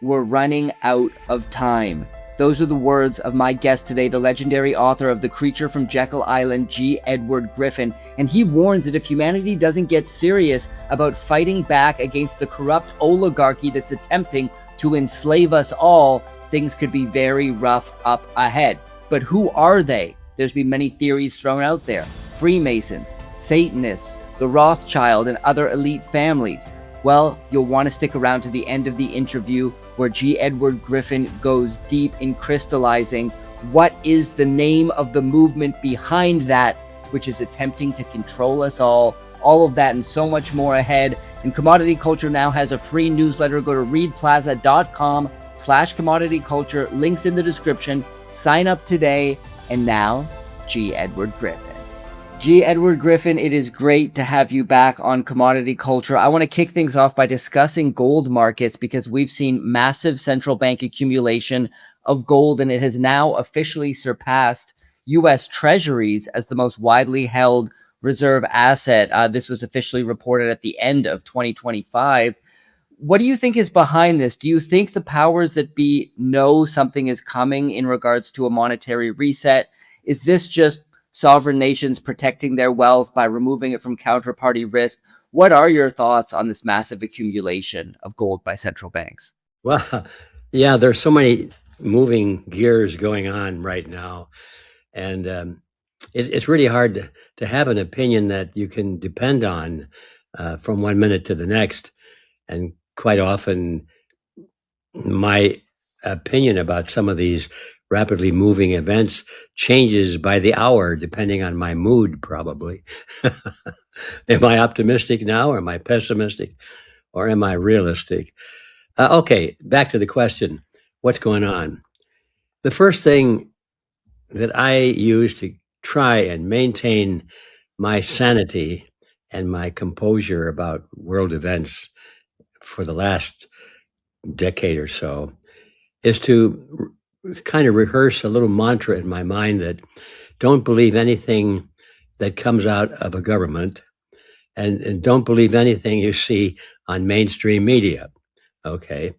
we're running out of time. Those are the words of my guest today, the legendary author of The Creature from Jekyll Island, G. Edward Griffin. And he warns that if humanity doesn't get serious about fighting back against the corrupt oligarchy that's attempting to enslave us all, things could be very rough up ahead. But who are they? There's been many theories thrown out there. Freemasons, Satanists, the Rothschild, and other elite families. Well, you'll want to stick around to the end of the interview where G. Edward Griffin goes deep in crystallizing what is the name of the movement behind that, which is attempting to control us all of that and so much more ahead. And Commodity Culture now has a free newsletter. Go to readplaza.com/commodity culture. Links in the description. Sign up today. And now, G. Edward Griffin. G. Edward Griffin, it is great to have you back on Commodity Culture. I want to kick things off by discussing gold markets because we've seen massive central bank accumulation of gold, and it has now officially surpassed U.S. Treasuries as the most widely held reserve asset. This was officially reported at the end of 2025. What do you think is behind this? Do you think the powers that be know something is coming in regards to a monetary reset? Is this just sovereign nations protecting their wealth by removing it from counterparty risk? What are your thoughts on this massive accumulation of gold by central banks? Well, yeah, there's so many moving gears going on right now. And it's really hard to have an opinion that you can depend on from one minute to the next. And quite often, my opinion about some of these rapidly moving events changes by the hour, depending on my mood, probably. Am I optimistic now, or am I pessimistic, or am I realistic? Okay, back to the question, what's going on? The first thing that I use to try and maintain my sanity and my composure about world events for the last decade or so is to kind of rehearse a little mantra in my mind that don't believe anything that comes out of a government, and don't believe anything you see on mainstream media. Okay.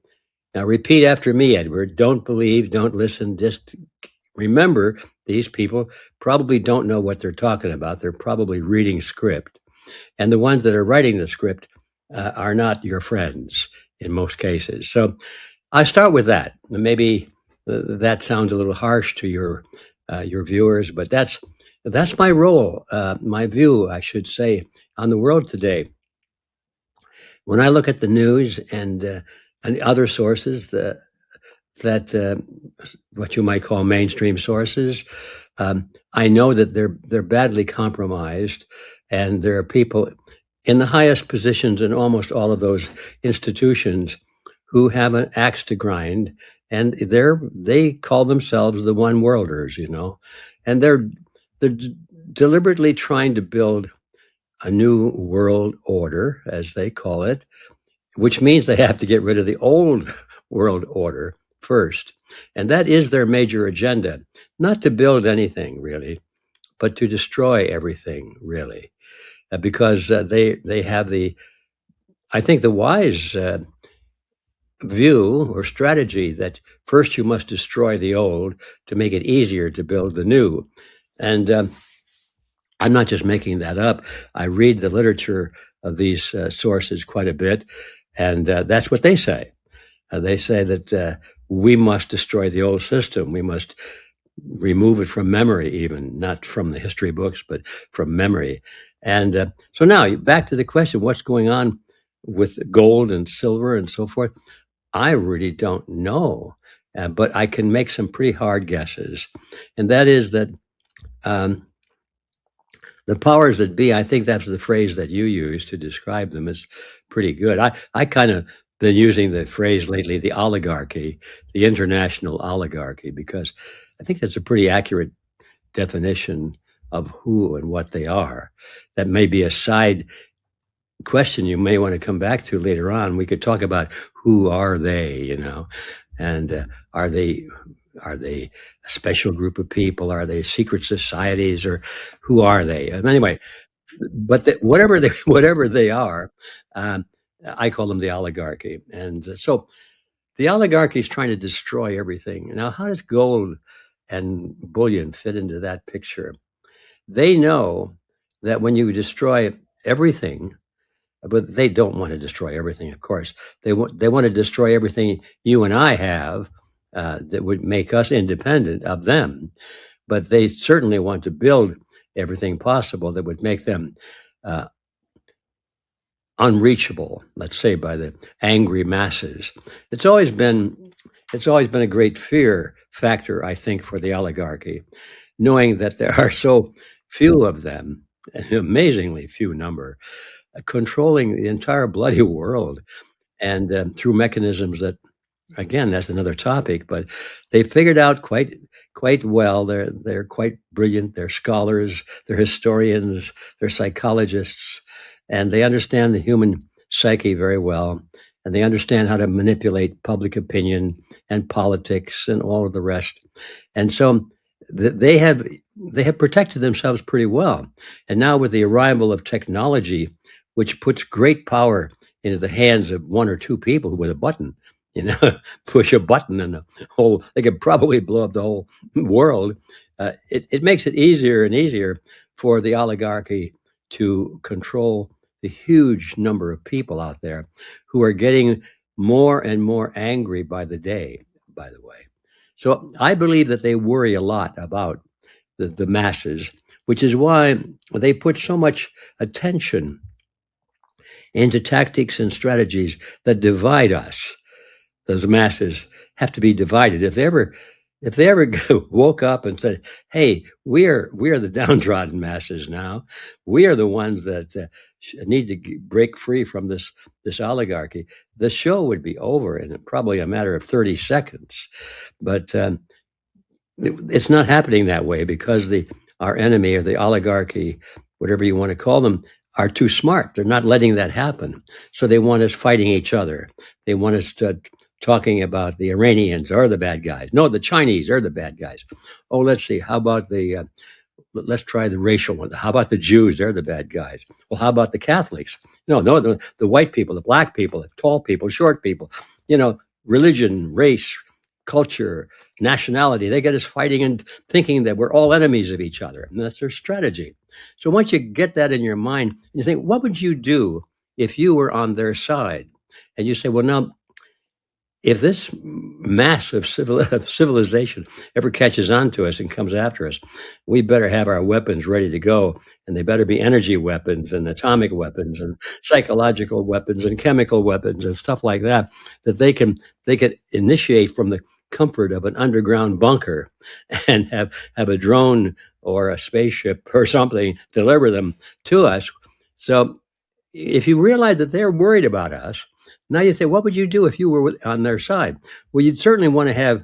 Now repeat after me, Edward. Don't believe, don't listen. Just remember, these people probably don't know what they're talking about. They're probably reading script. And the ones that are writing the script are not your friends in most cases. So I start with that. Maybe that sounds a little harsh to your viewers, but that's my role, my view, I should say, on the world today. When I look at the news and other sources that what you might call mainstream sources, I know that they're badly compromised, and there are people in the highest positions in almost all of those institutions who have an axe to grind, and they call themselves the one worlders, and they're deliberately trying to build a new world order, as they call it, which means they have to get rid of the old world order first. And that is their major agenda, not to build anything really, but to destroy everything really, because they have I think the wise view or strategy that first you must destroy the old to make it easier to build the new. And I'm not just making that up. I read the literature of these sources quite a bit, and that's what they say. They say that we must destroy the old system. We must remove it from memory, even not from the history books, but from memory. And so now back to the question, what's going on with gold and silver and so forth? I really don't know, but I can make some pretty hard guesses. And that is that the powers that be, I think that's the phrase that you use to describe them, is pretty good. I kind of been using the phrase lately, the oligarchy, the international oligarchy, because I think that's a pretty accurate definition of who and what they are. That may be a side question you may want to come back to later on. We could talk about who are they, and are they a special group of people? Are they secret societies, or who are they? And anyway, but whatever they are, I call them the oligarchy. And so The oligarchy is trying to destroy everything. Now, how does gold and bullion fit into that picture? They know that when you destroy everything, but they don't want to destroy everything, of course. They want to destroy everything you and I have that would make us independent of them. But they certainly want to build everything possible that would make them uh, unreachable, let's say, by the angry masses. It's always been a great fear factor, I think, for the oligarchy, knowing that there are so few of them, an amazingly few number, controlling the entire bloody world, and through mechanisms that, again, that's another topic, but they figured out quite well. They're quite brilliant. They're scholars. They're historians. They're psychologists, and they understand the human psyche very well. And they understand how to manipulate public opinion and politics and all of the rest. And so they have protected themselves pretty well. And now with the arrival of technology, which puts great power into the hands of one or two people with a button, push a button and they could probably blow up the whole world. It makes it easier and easier for the oligarchy to control the huge number of people out there who are getting more and more angry by the day, by the way. So I believe that they worry a lot about the masses, which is why they put so much attention into tactics and strategies that divide us. Those masses have to be divided. If they ever woke up and said, "Hey, we are the downtrodden masses now. We are the ones that need to break free from this oligarchy," the show would be over in probably a matter of 30 seconds. But it's not happening that way because our enemy or the oligarchy, whatever you want to call them, are too smart. They're not letting that happen. So they want us fighting each other. They want us talking about the Iranians are the bad guys. No, the Chinese are the bad guys. Oh, let's see. How about let's try the racial one. How about the Jews? They're the bad guys. Well, how about the Catholics? No, the white people, the black people, the tall people, short people, religion, race, culture, nationality. They get us fighting and thinking that we're all enemies of each other. And that's their strategy. So once you get that in your mind, you think, what would you do if you were on their side? And you say, well, now, if this mass of civilization ever catches on to us and comes after us, we better have our weapons ready to go. And they better be energy weapons and atomic weapons and psychological weapons and chemical weapons and stuff like that, that they can initiate from the comfort of an underground bunker and have a drone or a spaceship or something deliver them to us. So if you realize that they're worried about us, now you say, what would you do if you were on their side? Well, you'd certainly want to have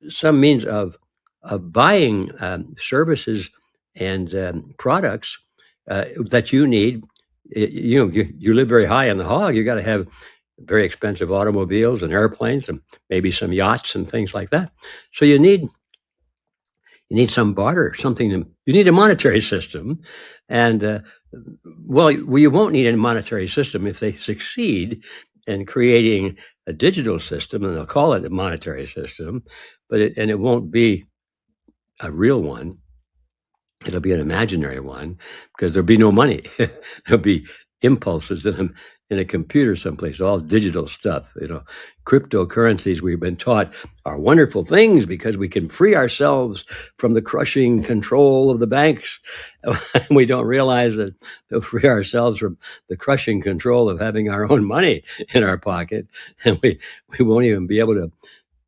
some means of buying services and products that you need. You live very high on the hog. You got to have very expensive automobiles and airplanes and maybe some yachts and things like that. So you need some barter, you need a monetary system. And well, you won't need a monetary system if they succeed in creating a digital system, and they'll call it a monetary system, but it won't be a real one. It'll be an imaginary one because there'll be no money. There'll be impulses in a computer someplace, all digital stuff. Cryptocurrencies, we've been taught, are wonderful things because we can free ourselves from the crushing control of the banks. We don't realize that to free ourselves from the crushing control of having our own money in our pocket, and we won't even be able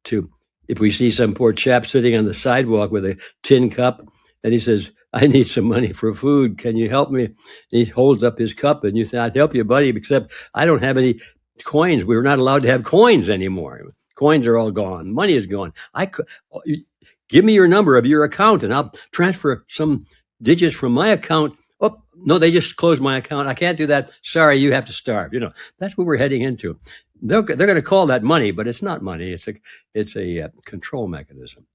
to if we see some poor chap sitting on the sidewalk with a tin cup and he says, "I need some money for food. Can you help me?" And he holds up his cup and you say, "I'd help you, buddy, except I don't have any coins." We're not allowed to have coins anymore. Coins are all gone. Money is gone. Give me your number of your account and I'll transfer some digits from my account. Oh, no, they just closed my account. I can't do that. Sorry, you have to starve. That's what we're heading into. They're going to call that money, but it's not money. It's a control mechanism.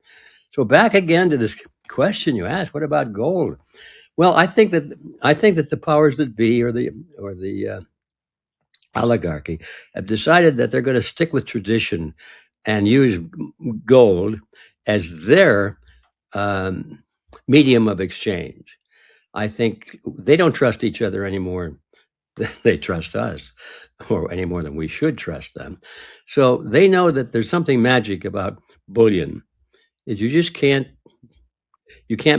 So back again to this question you asked, what about gold? Well, I think that the powers that be or the oligarchy have decided that they're going to stick with tradition and use gold as their medium of exchange. I think they don't trust each other anymore than they trust us, or any more than we should trust them. So they know that there's something magic about bullion. Is you can't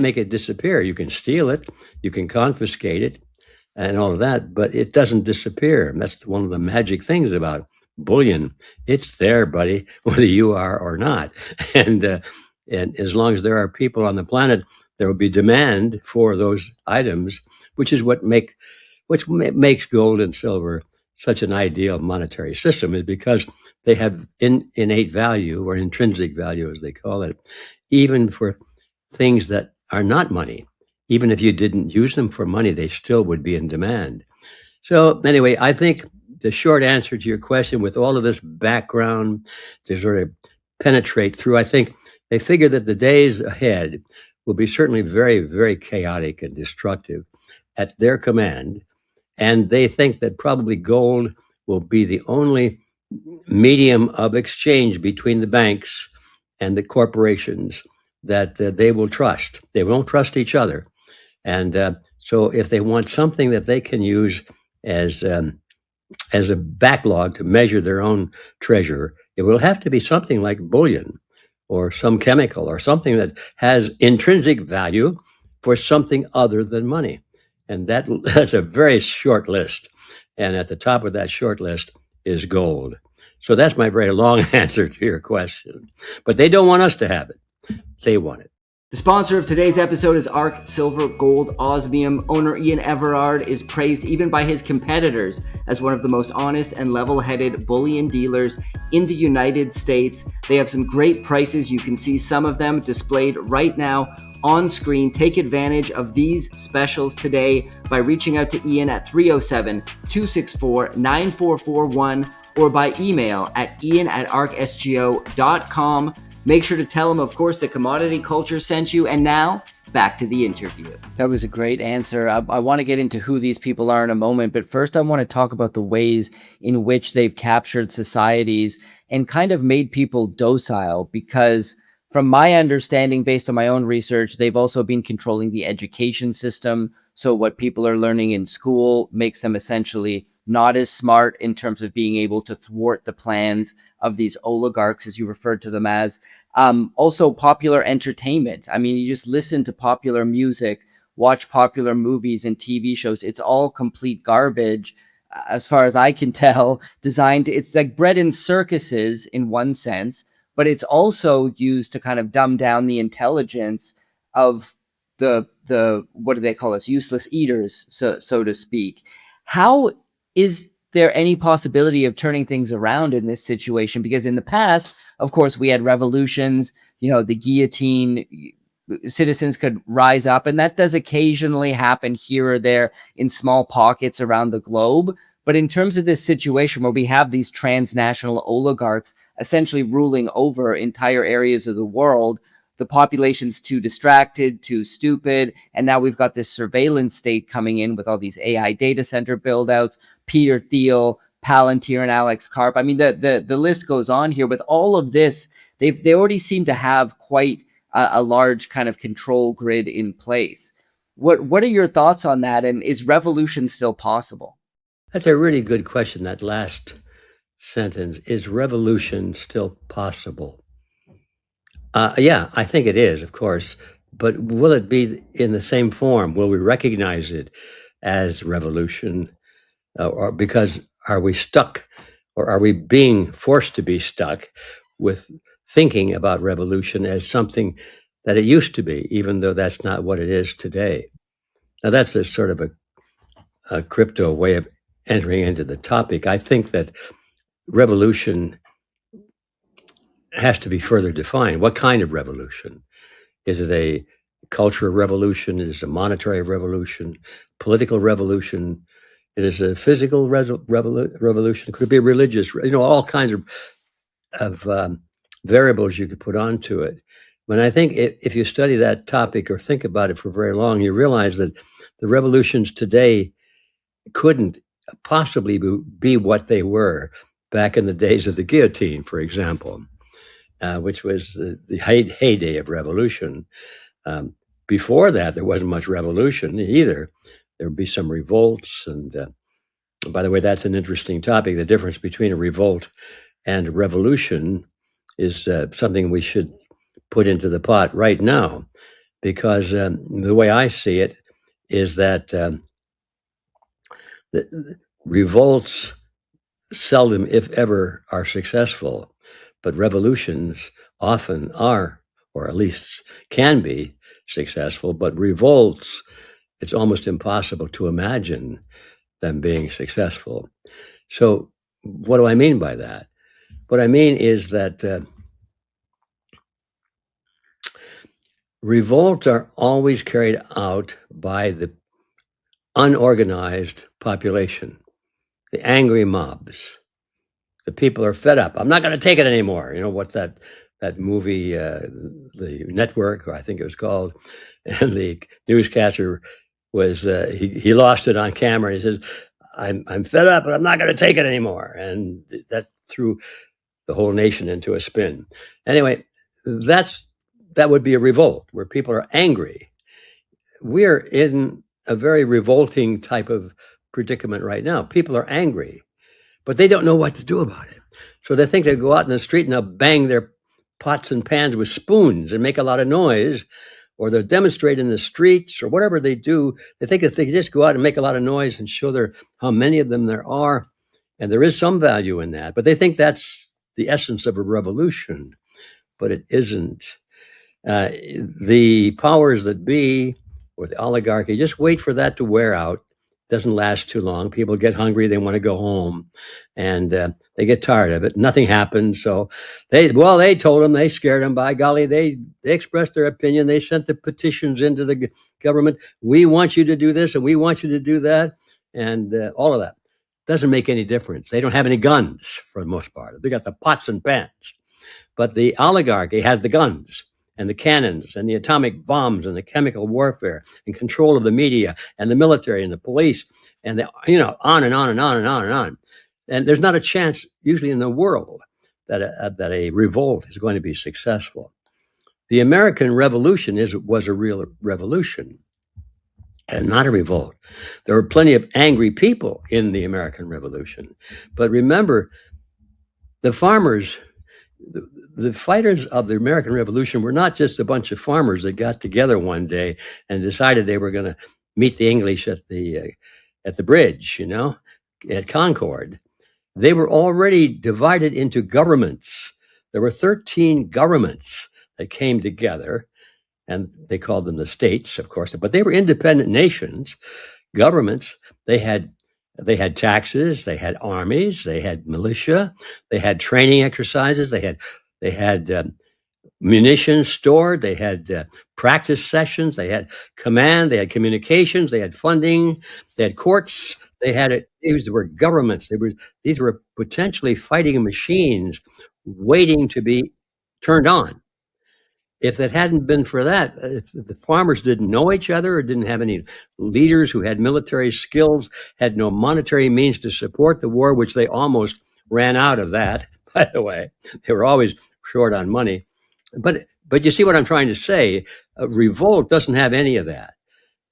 make it disappear. You can steal it, you can confiscate it, and all of that, but it doesn't disappear. And that's one of the magic things about bullion. It's there, buddy, whether you are or not. And as long as there are people on the planet, there will be demand for those items, which is which makes gold and silver such an ideal monetary system, is because they have innate value, or intrinsic value, as they call it, even for things that are not money. Even if you didn't use them for money, they still would be in demand. So anyway, I think the short answer to your question, with all of this background to sort of penetrate through, I think they figure that the days ahead will be certainly very, very chaotic and destructive at their command. And they think that probably gold will be the only medium of exchange between the banks and the corporations that they will trust. They won't trust each other. And so if they want something that they can use as a backlog to measure their own treasure, it will have to be something like bullion or some chemical or something that has intrinsic value for something other than money. And that's a very short list. And at the top of that short list is gold. So that's my very long answer to your question. But they don't want us to have it. They want it. The sponsor of today's episode is ARC Silver Gold Osmium. Owner Ian Everard is praised even by his competitors as one of the most honest and level-headed bullion dealers in the United States. They have some great prices. You can see some of them displayed right now on screen. Take advantage of these specials today by reaching out to Ian at 307-264-9441 or by email at ian@arcsgo.com. Make sure to tell him, of course, that Commodity Culture sent you. And now, back to the interview. That was a great answer. I want to get into who these people are in a moment, but first I want to talk about the ways in which they've captured societies and kind of made people docile, because from my understanding, based on my own research, they've also been controlling the education system. So what people are learning in school makes them essentially not as smart in terms of being able to thwart the plans of these oligarchs, as you referred to them as. Also popular entertainment. I mean, you just listen to popular music, watch popular movies and TV shows. It's all complete garbage, as far as I can tell, designed. It's like bred in circuses in one sense, but it's also used to kind of dumb down the intelligence of the what do they call us? Useless eaters, so to speak. How is there any possibility of turning things around in this situation? Because in the past, of course, we had revolutions, the guillotine, citizens could rise up, and that does occasionally happen here or there in small pockets around the globe. But in terms of this situation where we have these transnational oligarchs essentially ruling over entire areas of the world, the population's too distracted, too stupid, and now we've got this surveillance state coming in with all these AI data center build-outs, Peter Thiel, Palantir, and Alex Karp. I mean, the list goes on here. With all of this, they already seem to have quite a large kind of control grid in place. What are your thoughts on that, and is revolution still possible? That's a really good question, that last sentence. Is revolution still possible? Yeah, I think it is, of course. But will it be in the same form? Will we recognize it as revolution? Or because are we stuck, or are we being forced to be stuck with thinking about revolution as something that it used to be, even though that's not what it is today? Now, that's a sort of a crypto way of entering into the topic. I think that revolution has to be further defined. What kind of revolution? Is it a cultural revolution? Is it a monetary revolution? Political revolution? It is a physical revolution. Could it be religious? All kinds of variables you could put onto it. But I think if you study that topic or think about it for very long, you realize that the revolutions today couldn't possibly be what they were back in the days of the guillotine, for example, which was the heyday of revolution. Before that, there wasn't much revolution either. There would be some revolts. And by the way, that's an interesting topic. The difference between a revolt and a revolution is something we should put into the pot right now, because the way I see it is that the revolts seldom, if ever, are successful, but revolutions often are, or at least can be, successful. But revolts, it's almost impossible to imagine them being successful. So what do I mean by that? What I mean is that revolts are always carried out by the unorganized population, the angry mobs. The people are fed up. I'm not going to take it anymore. You know what that movie, The Network, or I think it was called, and the newscaster was he lost it on camera. He says, "I'm fed up, but I'm not going to take it anymore," and that threw the whole nation into a spin. Anyway, that would be a revolt where people are angry. We're in a very revolting type of predicament right now. People are angry, but they don't know what to do about it. So they think they'll go out in the street and they'll bang their pots and pans with spoons and make a lot of noise, or they'll demonstrate in the streets, or whatever they do. They think if they just go out and make a lot of noise and show how many of them there are, and there is some value in that, but they think that's the essence of a revolution, but it isn't. The powers that be, or the oligarchy, just wait for that to wear out. Doesn't last too long. People get hungry, they want to go home, and they get tired of it. Nothing happens. So they told them, they scared them. By golly, they expressed their opinion. They sent the petitions into the government. We want you to do this, and we want you to do that, and all of that doesn't make any difference. They don't have any guns for the most part. They got the pots and pans, but the oligarchy has the guns and the cannons and the atomic bombs and the chemical warfare and control of the media and the military and the police and on and on and on and on and on. And there's not a chance usually in the world that a revolt is going to be successful. The American Revolution was a real revolution and not a revolt. There were plenty of angry people in the American Revolution. But remember, the farmers, the fighters of the American Revolution were not just a bunch of farmers that got together one day and decided they were going to meet the English at the bridge, at Concord. They were already divided into governments. There were 13 governments that came together, and they called them the states, of course, but they were independent nations, governments. They had taxes, they had armies, they had militia, they had training exercises, they had munitions stored, they had practice sessions, they had command, they had communications, they had funding, they had courts, these were governments. These were potentially fighting machines waiting to be turned on. If it hadn't been for that, if the farmers didn't know each other or didn't have any leaders who had military skills, had no monetary means to support the war, which they almost ran out of that, by the way. They were always short on money. But you see what I'm trying to say? A revolt doesn't have any of that.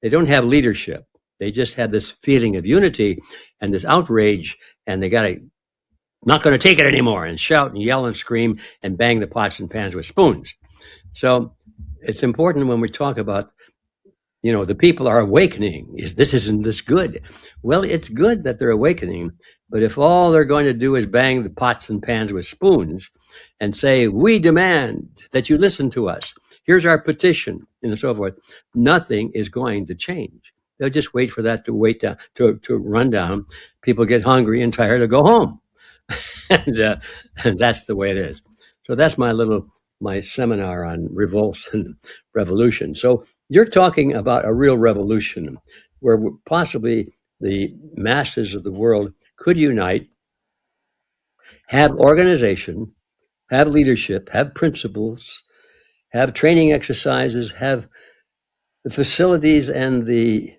They don't have leadership. They just have this feeling of unity and this outrage, and they not going to take it anymore, and shout and yell and scream and bang the pots and pans with spoons. So it's important when we talk about, the people are awakening. Isn't this good? Well, it's good that they're awakening, but if all they're going to do is bang the pots and pans with spoons and say, we demand that you listen to us, here's our petition, and so forth, nothing is going to change. They'll just wait for that to run down. People get hungry and tired to go home. and that's the way it is. So that's my seminar on revolts and revolution. So you're talking about a real revolution where possibly the masses of the world could unite, have organization, have leadership, have principles, have training exercises, have the facilities and the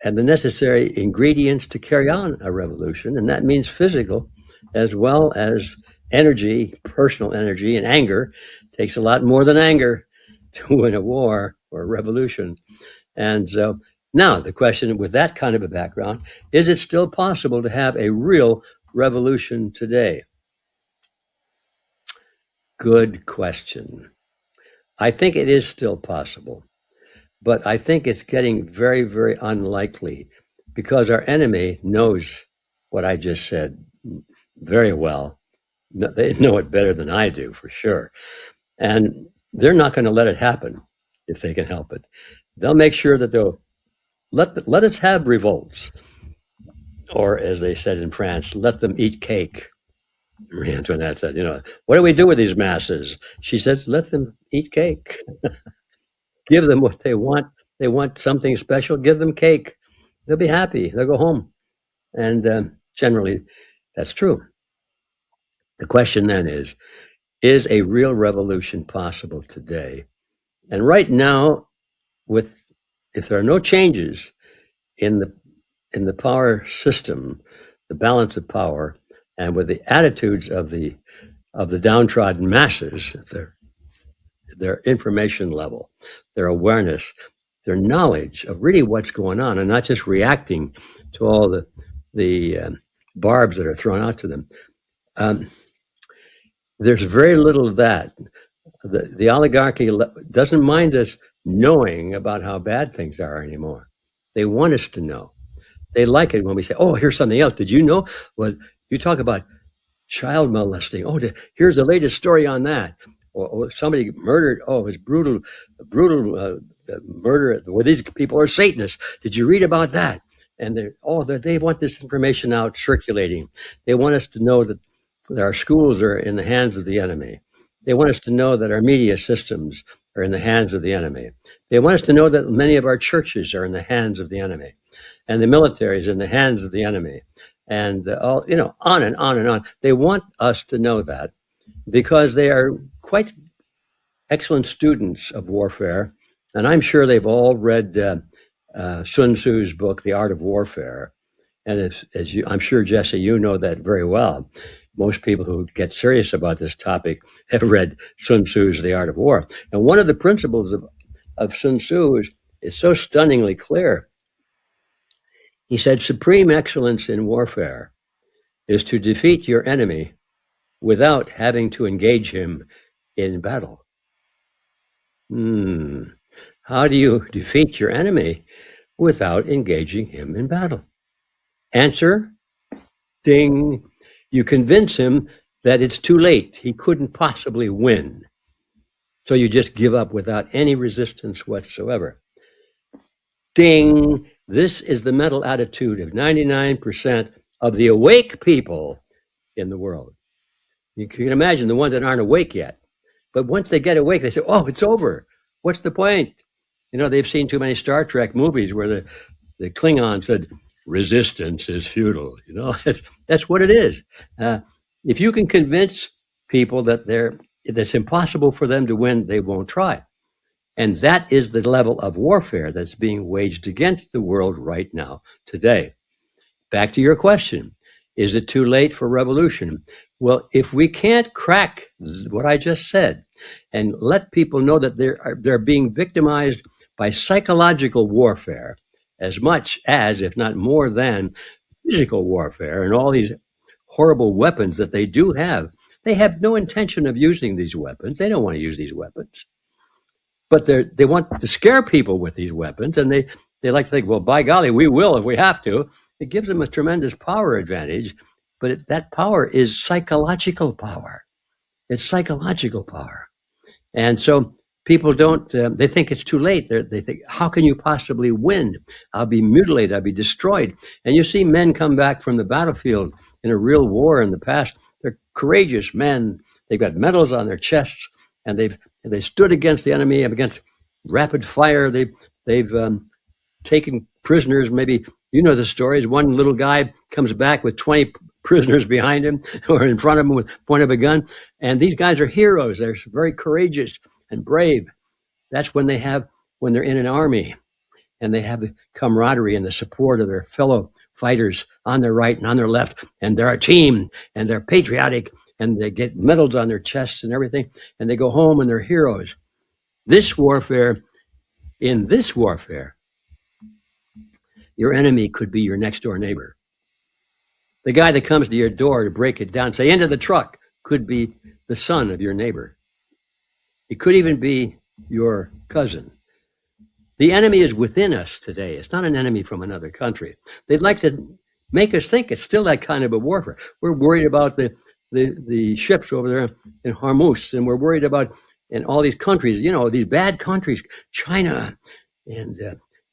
and the necessary ingredients to carry on a revolution. And that means physical as well as energy, personal energy, and anger. It takes a lot more than anger to win a war or a revolution. And so now the question, with that kind of a background, is it still possible to have a real revolution today? Good question. I think it is still possible, but I think it's getting very, very unlikely because our enemy knows what I just said very well. They know it better than I do, for sure. And they're not going to let it happen if they can help it. They'll make sure that they'll let us have revolts. Or as they said in France, let them eat cake. Marie Antoinette said, what do we do with these masses? She says, let them eat cake. Give them what they want. They want something special, give them cake. They'll be happy. They'll go home. And generally, that's true. The question then is a real revolution possible today? And right now, if there are no changes in the power system, the balance of power, and with the attitudes of the downtrodden masses, their information level, their awareness, their knowledge of really what's going on, and not just reacting to all the barbs that are thrown out to them. There's very little of that. The oligarchy doesn't mind us knowing about how bad things are anymore. They want us to know. They like it when we say, oh, here's something else. Did you know? Well, you talk about child molesting. Oh, here's the latest story on that. Or somebody murdered. Oh, it was brutal murder. Well, these people are Satanists. Did you read about that? And they want this information out circulating. They want us to know that our schools are in the hands of the enemy. They want us to know that our media systems are in the hands of the enemy. They want us to know that many of our churches are in the hands of the enemy, and the military is in the hands of the enemy, and on and on and on. They want us to know that because they are quite excellent students of warfare, and I'm sure they've all read Sun Tzu's book, The Art of Warfare. And I'm sure, Jesse, you know that very well. Most people who get serious about this topic have read Sun Tzu's The Art of War. And one of the principles of Sun Tzu is so stunningly clear. He said, supreme excellence in warfare is to defeat your enemy without having to engage him in battle. How do you defeat your enemy without engaging him in battle? Answer, ding. You convince him that it's too late. He couldn't possibly win. So you just give up without any resistance whatsoever. Ding. This is the mental attitude of 99% of the awake people in the world. You can imagine the ones that aren't awake yet. But once they get awake, they say, oh, it's over. What's the point? They've seen too many Star Trek movies where the Klingon said, resistance is futile. That's what it is. If you can convince people that it's impossible for them to win, they won't try. And that is the level of warfare that's being waged against the world right now, today. Back to your question, is it too late for revolution? Well, if we can't crack what I just said and let people know that they're being victimized by psychological warfare as much as, if not more than, physical warfare and all these horrible weapons that they do have, they have no intention of using these weapons. They don't want to use these weapons. But they want to scare people with these weapons, and they like to think, well, by golly, we will if we have to. It gives them a tremendous power advantage, but that power is psychological power. It's psychological power. And so people don't, they think it's too late. They think, how can you possibly win? I'll be mutilated, I'll be destroyed. And you see men come back from the battlefield in a real war in the past. They're courageous men. They've got medals on their chests, and they stood against the enemy, against rapid fire. They've taken prisoners. Maybe you know the stories. One little guy comes back with 20 prisoners behind him or in front of him with the point of a gun. And these guys are heroes. They're very courageous and brave. That's when they're in an army. and they have the camaraderie and the support of their fellow fighters on their right and on their left, and they're a team, and they're patriotic, and they get medals on their chests and everything, and they go home and they're heroes. In this warfare, your enemy could be your next door neighbor. The guy that comes to your door to break it down, say, into the truck, could be the son of your neighbor. It could even be your cousin. The enemy is within us today. It's not an enemy from another country. They'd like to make us think it's still that kind of a warfare. We're worried about the ships over there in Hormuz, and we're worried about in all these countries, these bad countries, China and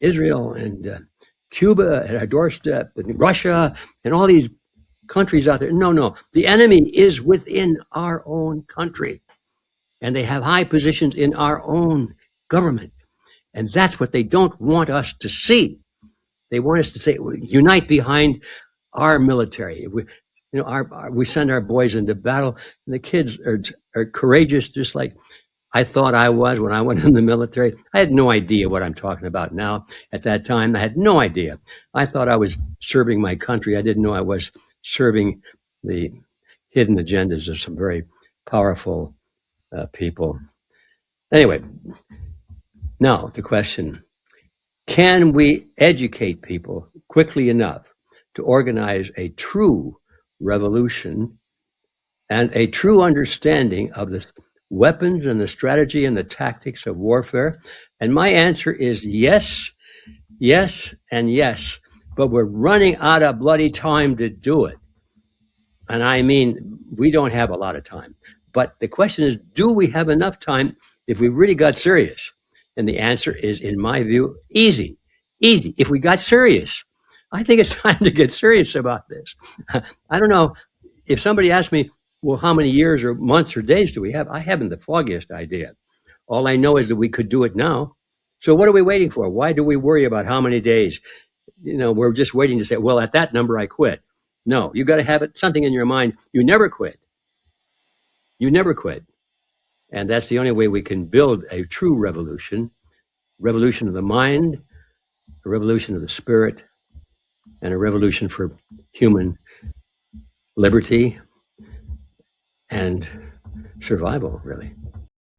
Israel and Cuba at our doorstep, and Russia and all these countries out there. No, the enemy is within our own country, and they have high positions in our own government. And that's what they don't want us to see. They want us to say, unite behind our military. We send our boys into battle, and the kids are courageous, just like I thought I was when I went in the military. I had no idea what I'm talking about now. At that time, I had no idea. I thought I was serving my country. I didn't know I was serving the hidden agendas of some very powerful people. Anyway, now the question, can we educate people quickly enough to organize a true revolution and a true understanding of the weapons and the strategy and the tactics of warfare? And my answer is yes, yes, and yes. But we're running out of bloody time to do it. And I mean, we don't have a lot of time. But the question is, do we have enough time if we really got serious? And the answer is, in my view, easy. If we got serious. I think it's time to get serious about this. I don't know. If somebody asked me, well, how many years or months or days do we have? I haven't the foggiest idea. All I know is that we could do it now. So what are we waiting for? Why do we worry about how many days? We're just waiting to say, well, at that number, I quit. No, you got to have something in your mind. You never quit. You never quit. And that's the only way we can build a true revolution of the mind, a revolution of the spirit, and a revolution for human liberty and survival, really.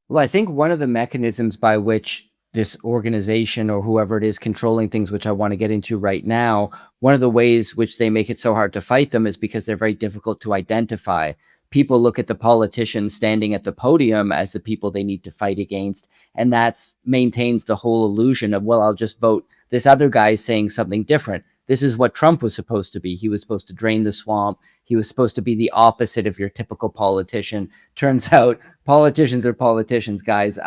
Well, I think one of the mechanisms by which this organization or whoever it is controlling things, which I want to get into right now, one of the ways which they make it so hard to fight them is because they're very difficult to identify. People look at the politicians standing at the podium as the people they need to fight against, and that maintains the whole illusion of, well, I'll just vote. This other guy is saying something different. This is what Trump was supposed to be. He was supposed to drain the swamp. He was supposed to be the opposite of your typical politician. Turns out politicians are politicians, guys.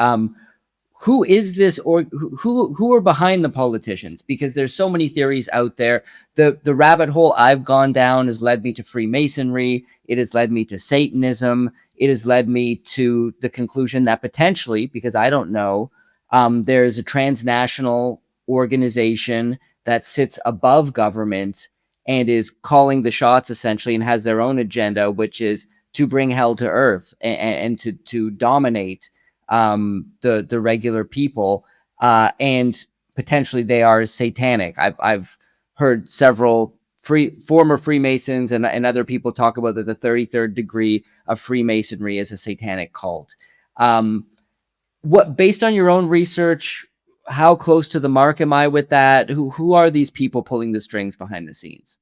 Who is this, or who are behind the politicians? Because there's so many theories out there. The rabbit hole I've gone down has led me to Freemasonry. It has led me to Satanism. It has led me to the conclusion that potentially, because I don't know, there's a transnational organization that sits above government and is calling the shots essentially and has their own agenda, which is to bring hell to earth and to dominate the regular people, and potentially they are satanic. I've heard several former Freemasons and other people talk about that the 33rd degree of Freemasonry is a satanic cult. What, based on your own research, how close to the mark am I with that? Who are these people pulling the strings behind the scenes?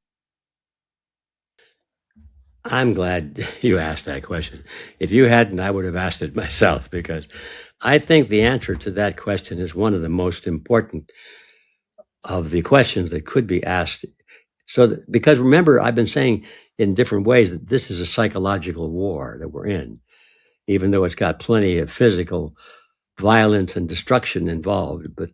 I'm glad you asked that question. If you hadn't, I would have asked it myself, because I think the answer to that question is one of the most important of the questions that could be asked. Because remember, I've been saying in different ways that this is a psychological war that we're in, even though it's got plenty of physical violence and destruction involved. But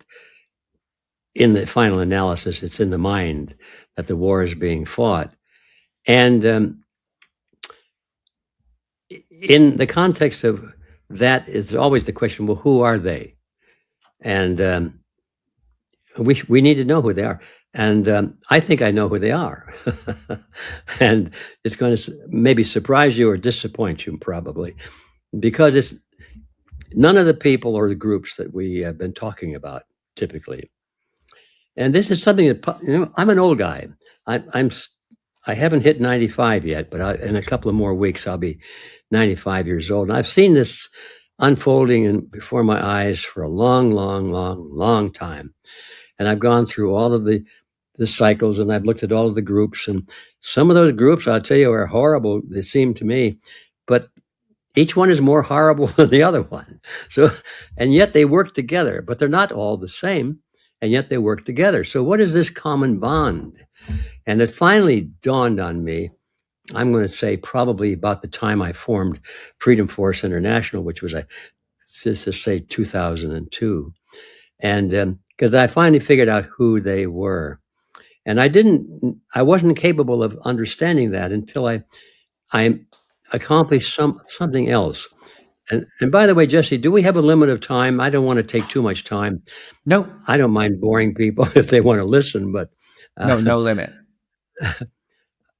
in the final analysis, it's in the mind that the war is being fought. And in the context of that, it's always the question, well, who are they? And we need to know who they are. And I think I know who they are. And it's going to maybe surprise you or disappoint you, probably, because it's none of the people or the groups that we have been talking about typically. And this is something that, I'm an old guy. I haven't hit 95 yet, but in a couple of more weeks, I'll be 95 years old. And I've seen this unfolding before my eyes for a long, long, long, long time. And I've gone through all of the cycles, and I've looked at all of the groups. And some of those groups, I'll tell you, are horrible, they seem to me. But each one is more horrible than the other one. So, and yet they work together, but they're not all the same. And yet they work together. So what is this common bond? And it finally dawned on me, I'm going to say probably about the time I formed Freedom Force International, which was, let's just say 2002. And because I finally figured out who they were. And I wasn't capable of understanding that until I accomplished something else. And by the way, Jesse, do we have a limit of time? I don't want to take too much time. No, I don't mind boring people if they want to listen, but no limit.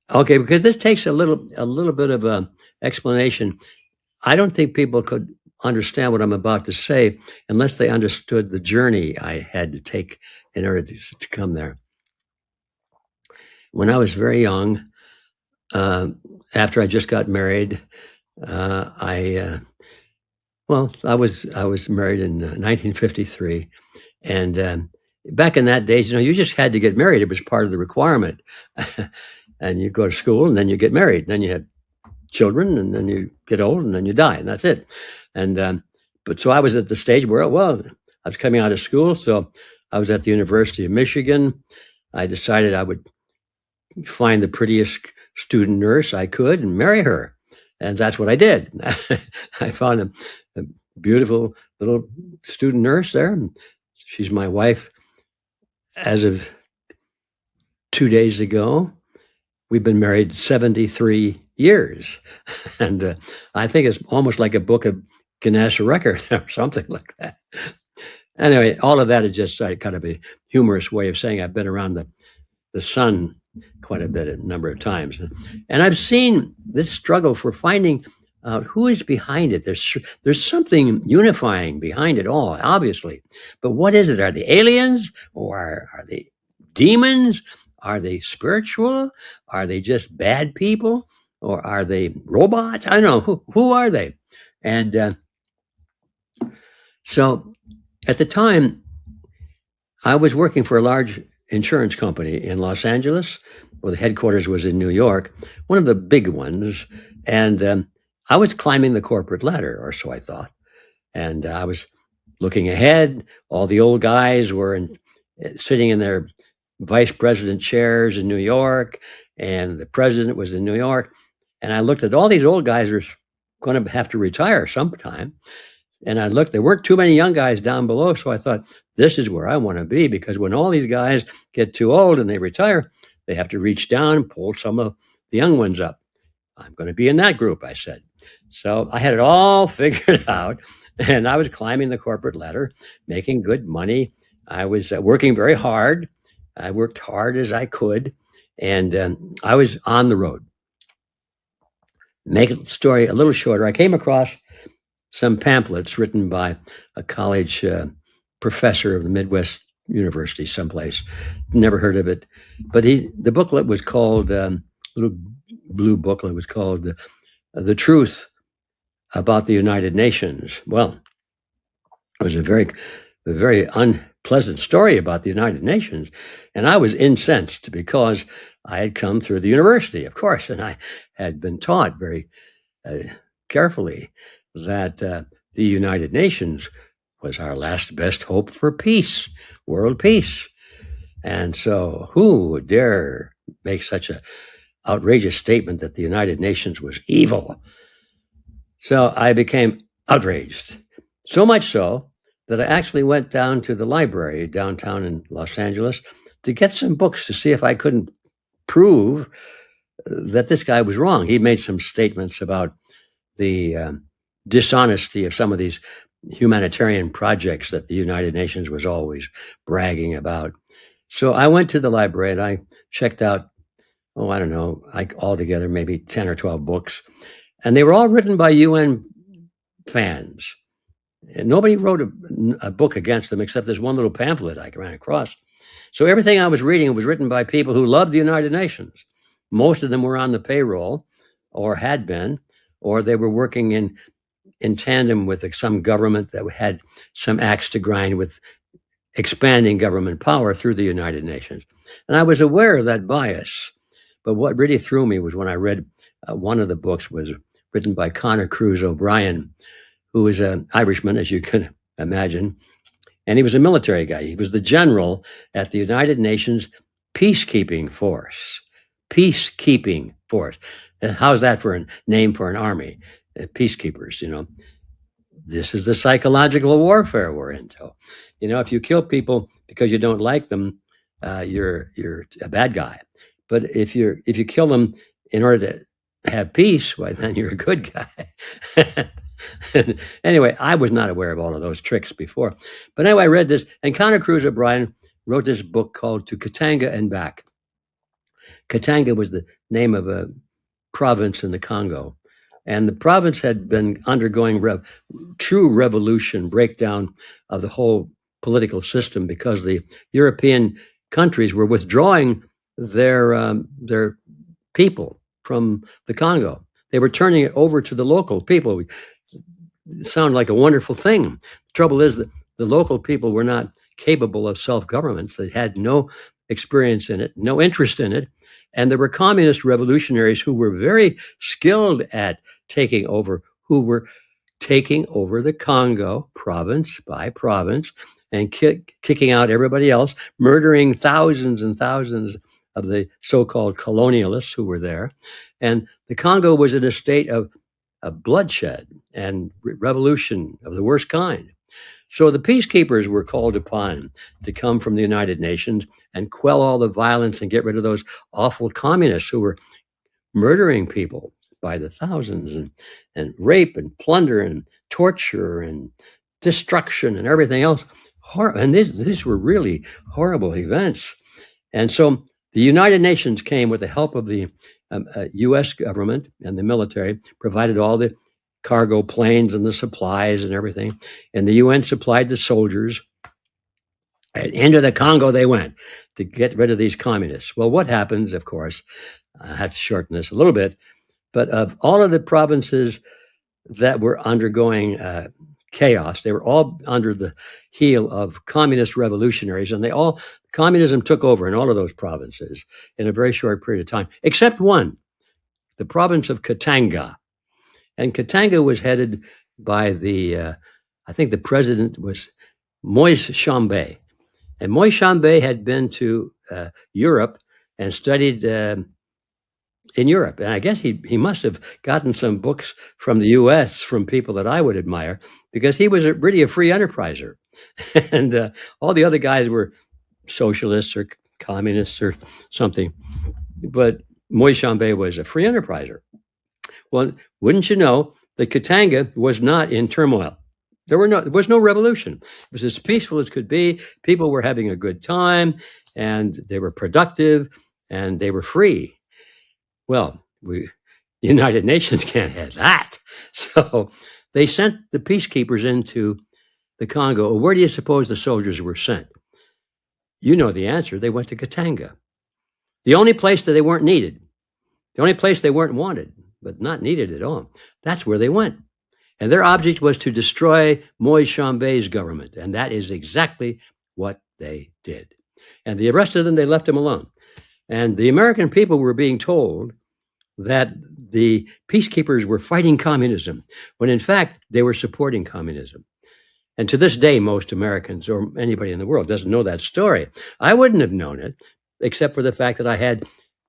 Okay, because this takes a little bit of a explanation. I don't think people could understand what I'm about to say unless they understood the journey I had to take in order to come there. When I was very young, after I just got married, I was married in 1953, and back in that days, you just had to get married. It was part of the requirement. And you go to school, and then you get married, and then you have children, and then you get old, and then you die, and that's it. And but so I was at the stage where, I was coming out of school, so I was at the University of Michigan. I decided I would find the prettiest student nurse I could and marry her, and that's what I did. I found a beautiful little student nurse there. And she's my wife as of 2 days ago. We've been married 73 years. And I think it's almost like a book of Guinness record or something like that. Anyway, all of that is just kind of a humorous way of saying I've been around the sun quite a bit, a number of times. And I've seen this struggle for finding out who is behind it. There's something unifying behind it all, obviously. But what is it? Are they aliens, or are they demons? Are they spiritual? Are they just bad people? Or are they robots? I don't know. Who are they? And so at the time, I was working for a large insurance company in Los Angeles. Well, the headquarters was in New York, one of the big ones. And I was climbing the corporate ladder, or so I thought. And I was looking ahead. All the old guys were sitting in their vice president chairs in New York, and the president was in New York. And I looked at all these old guys are going to have to retire sometime. And I looked, there weren't too many young guys down below. So I thought, this is where I want to be, because when all these guys get too old and they retire, they have to reach down and pull some of the young ones up. I'm going to be in that group, I said. So I had it all figured out, and I was climbing the corporate ladder, making good money. I was working very hard. I worked hard as I could, and I was on the road. Make the story a little shorter, I came across some pamphlets written by a college professor of the Midwest University someplace. Never heard of it. But the booklet was called, little blue booklet was called The Truth About the United Nations. Well, it was a very unpleasant story about the United Nations. And I was incensed because I had come through the university, of course, and I had been taught very carefully that the United Nations was our last best hope for peace, world peace. And so who would dare make such an outrageous statement that the United Nations was evil? So I became outraged, so much so that I actually went down to the library downtown in Los Angeles to get some books to see if I couldn't prove that this guy was wrong. He made some statements about the dishonesty of some of these humanitarian projects that the United Nations was always bragging about. So I went to the library and I checked out, I don't know, like altogether maybe 10 or 12 books. And they were all written by UN fans. And nobody wrote a book against them except this one little pamphlet I ran across. So everything I was reading was written by people who loved the United Nations. Most of them were on the payroll or had been, or they were working in tandem with some government that had some axe to grind with expanding government power through the United Nations. And I was aware of that bias. But what really threw me was when I read one of the books was written by Conor Cruise O'Brien, who was an Irishman, as you can imagine. And he was a military guy. He was the general at the United Nations peacekeeping force. Peacekeeping force. How's that for a name for an army? Peacekeepers, This is the psychological warfare we're into. If you kill people because you don't like them, you're a bad guy. But if you kill them in order to have peace, well, then you're a good guy. Anyway, I was not aware of all of those tricks before. But anyway, I read this, and Conor Cruise O'Brien wrote this book called To Katanga and Back. Katanga was the name of a province in the Congo. And the province had been undergoing true revolution, breakdown of the whole political system, because the European countries were withdrawing their people from the Congo. They were turning it over to the local people. It sounded like a wonderful thing. The trouble is that the local people were not capable of self-government. They had no experience in it, no interest in it. And there were communist revolutionaries who were very skilled at taking over, who were taking over the Congo province by province and kicking out everybody else, murdering thousands and thousands of the so-called colonialists who were there. And the Congo was in a state of bloodshed and revolution of the worst kind. So the peacekeepers were called upon to come from the United Nations and quell all the violence and get rid of those awful communists who were murdering people by the thousands and rape and plunder and torture and destruction and everything else. And these were really horrible events. And so the United Nations came with the help of the U.S. government and the military, provided all the cargo planes and the supplies and everything. And the UN supplied the soldiers. And into the Congo they went to get rid of these communists. Well, what happens, of course, I have to shorten this a little bit, but of all of the provinces that were undergoing chaos, they were all under the heel of communist revolutionaries, and communism took over in all of those provinces in a very short period of time, except one, the province of Katanga. And Katanga was headed by I think the president was Moise Tshombe. And Moise Tshombe had been to Europe and studied in Europe. And I guess he must have gotten some books from the U.S. from people that I would admire, because he was really a free enterpriser. And all the other guys were socialists or communists or something. But Moise Tshombe was a free enterpriser. Well, wouldn't you know that Katanga was not in turmoil? There was no revolution. It was as peaceful as could be. People were having a good time, and they were productive, and they were free. Well, the United Nations can't have that. So they sent the peacekeepers into the Congo. Where do you suppose the soldiers were sent? You know the answer. They went to Katanga. The only place that they weren't needed, the only place they weren't wanted, but not needed at all. That's where they went. And their object was to destroy Moise Tshombe's government. And that is exactly what they did. And the rest of them, they left them alone. And the American people were being told that the peacekeepers were fighting communism, when in fact, they were supporting communism. And to this day, most Americans or anybody in the world doesn't know that story. I wouldn't have known it, except for the fact that I had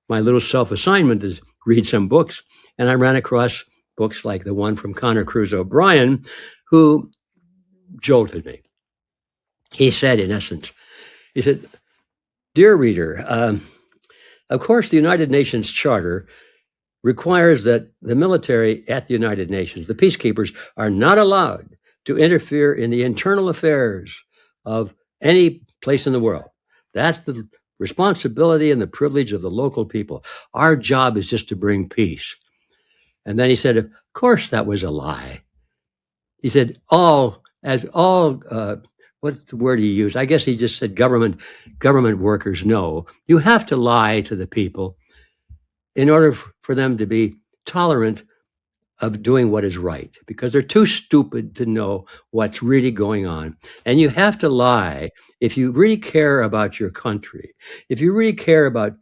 my little self-assignment to read some books. And I ran across books like the one from Conor Cruise O'Brien, who jolted me. He said, in essence, "Dear reader, of course, the United Nations Charter requires that the military at the United Nations, the peacekeepers, are not allowed to interfere in the internal affairs of any place in the world. That's the responsibility and the privilege of the local people. Our job is just to bring peace." And then he said, of course, that was a lie. He said, all what's the word he used? I guess he just said government workers know. You have to lie to the people in order for them to be tolerant of doing what is right, because they're too stupid to know what's really going on. And you have to lie if you really care about your country, if you really care about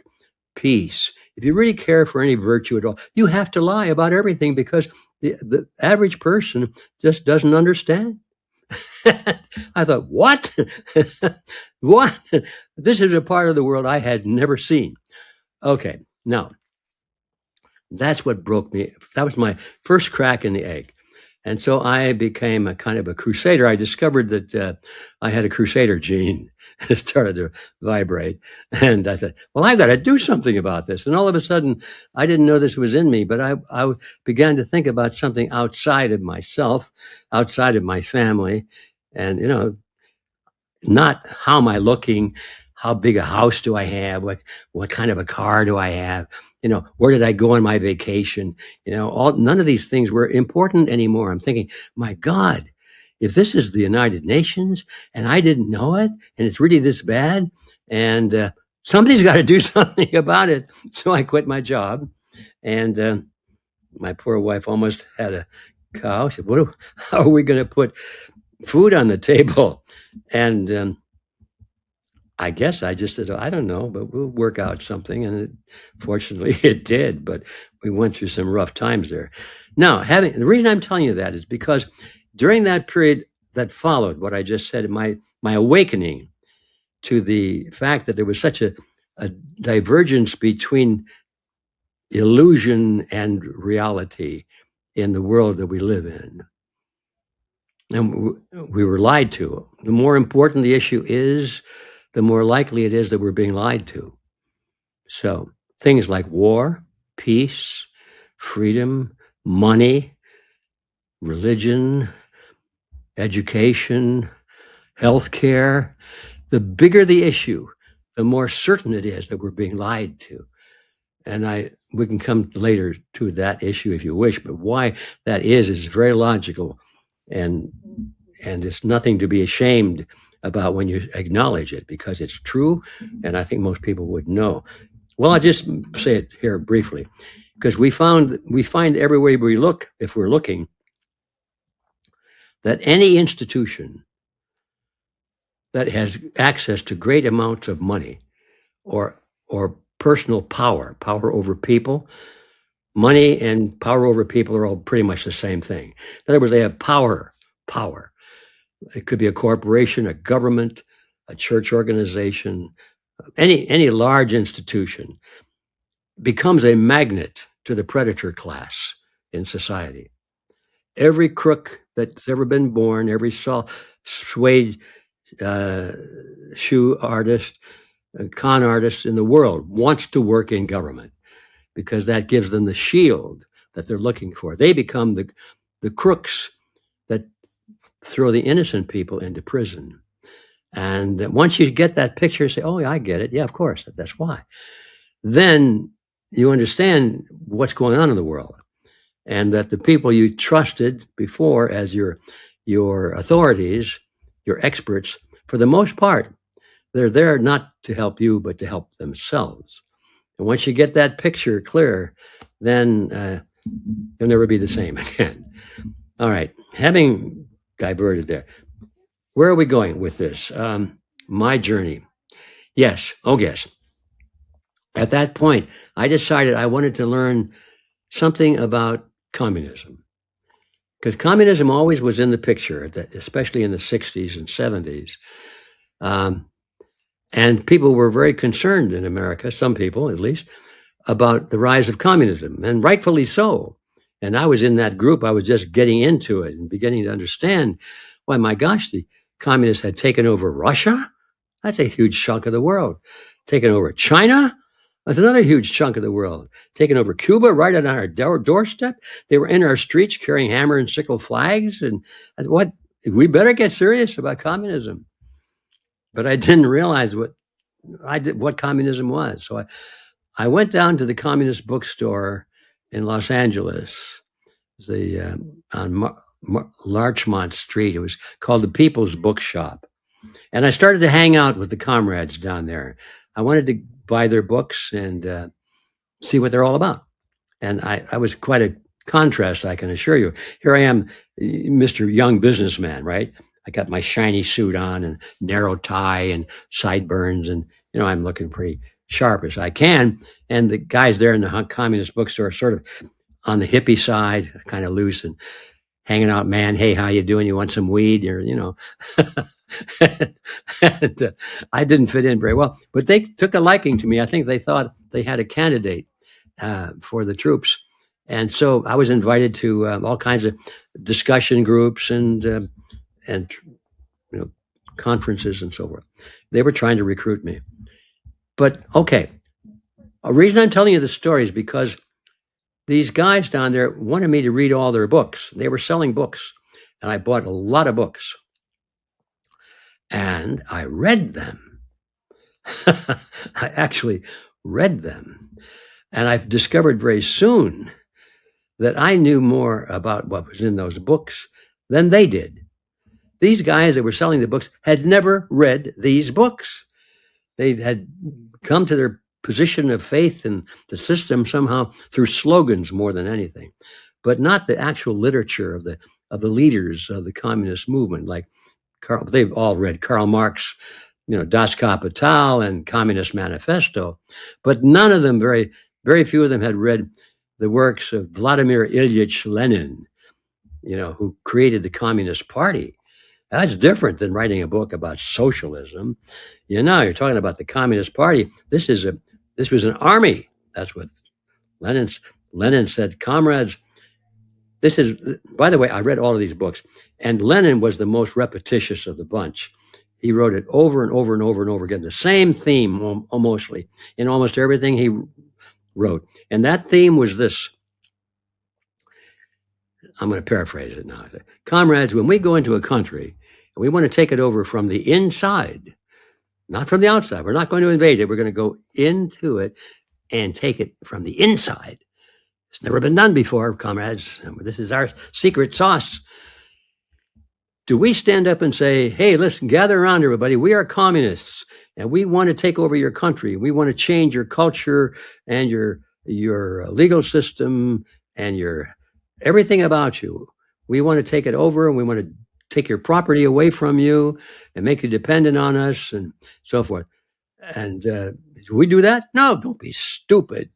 peace, if you really care for any virtue at all. You have to lie about everything, because the average person just doesn't understand. I thought, what? What? This is a part of the world I had never seen. Okay, now, that's what broke me. That was my first crack in the egg. And so I became a kind of a crusader. I discovered that I had a crusader gene. It started to vibrate. And I thought, well, I've got to do something about this. And all of a sudden, I didn't know this was in me, but I began to think about something outside of myself, outside of my family. And, not how am I looking? How big a house do I have? What kind of a car do I have? Where did I go on my vacation? None of these things were important anymore. I'm thinking, my God, if this is the United Nations and I didn't know it, and it's really this bad, and somebody's got to do something about it. So I quit my job, and my poor wife almost had a cow. She said, how are we going to put food on the table? And I guess I just said, I don't know, but we'll work out something. And fortunately, it did. But we went through some rough times there. Now, the reason I'm telling you that is because during that period that followed what I just said, my awakening to the fact that there was such a divergence between illusion and reality in the world that we live in. And we were lied to. The more important the issue is, the more likely it is that we're being lied to. So things like war, peace, freedom, money, religion, education, healthcare, the bigger the issue, the more certain it is that we're being lied to. And we can come later to that issue if you wish, but why that is very logical, and it's nothing to be ashamed about when you acknowledge it, because it's true, and I think most people would know. Well, I'll just say it here briefly, because we find everywhere we look, if we're looking, that any institution that has access to great amounts of money or personal power over people, money and power over people are all pretty much the same thing. In other words, they have power. It could be a corporation, a government, a church organization, any large institution becomes a magnet to the predator class in society. Every crook that's ever been born, every suede shoe artist, con artist in the world wants to work in government, because that gives them the shield that they're looking for. They become the crooks that throw the innocent people into prison. And once you get that picture, say, oh, yeah, I get it. Yeah, of course, that's why. Then you understand what's going on in the world, and that the people you trusted before as your authorities, your experts, for the most part, they're there not to help you, but to help themselves. And once you get that picture clear, then you'll never be the same again. All right, having diverted there, where are we going with this? My journey. Yes. At that point, I decided I wanted to learn something about communism, because communism always was in the picture, especially in the 60s and 70s. And people were very concerned in America, some people at least, about the rise of communism, and rightfully so. And I was in that group. I was just getting into it and beginning to understand, why, my gosh, the communists had taken over Russia. That's a huge chunk of the world. Taken over China. That's another huge chunk of the world. Taken over Cuba right on our doorstep. They were in our streets carrying hammer and sickle flags. And I said, what? We better get serious about communism. But I didn't realize what communism was. So I went down to the communist bookstore in Los Angeles, on Larchmont Street. It was called the People's Bookshop. And I started to hang out with the comrades down there. I wanted to buy their books and see what they're all about. And I was quite a contrast, I can assure you. Here I am, Mr. Young Businessman, right? I got my shiny suit on and narrow tie and sideburns, and I'm looking pretty sharp as I can. And the guys there in the communist bookstore are sort of on the hippie side, kind of loose and hanging out, man. Hey, how you doing? You want some weed? Or and I didn't fit in very well, but they took a liking to me. I think they thought they had a candidate for the troops. And so I was invited to all kinds of discussion groups and conferences and so forth. They were trying to recruit me. But okay, a reason I'm telling you the story is because these guys down there wanted me to read all their books. They were selling books, and I bought a lot of books. And I read them. I actually read them. And I've discovered very soon that I knew more about what was in those books than they did. These guys that were selling the books had never read these books. They had come to their position of faith in the system somehow through slogans more than anything, but not the actual literature of the leaders of the communist movement. Like they've all read Karl Marx, Das Kapital and Communist Manifesto, but none of them, very, very few of them had read the works of Vladimir Ilyich Lenin, who created the Communist Party. That's different than writing a book about socialism. You're talking about the Communist Party. This was an army. That's what Lenin said. Comrades, this is, by the way, I read all of these books, and Lenin was the most repetitious of the bunch. He wrote it over and over and over and over again, the same theme mostly in almost everything he wrote. And that theme was this. I'm going to paraphrase it now. Comrades, when we go into a country and we want to take it over from the inside, not from the outside, we're not going to invade it. We're going to go into it and take it from the inside. It's never been done before, comrades. This is our secret sauce. Do we stand up and say, hey, listen, gather around, everybody. We are communists and we want to take over your country. We want to change your culture and your legal system and everything about you. We want to take it over and we want to take your property away from you and make you dependent on us and so forth. And do we do that? No, don't be stupid,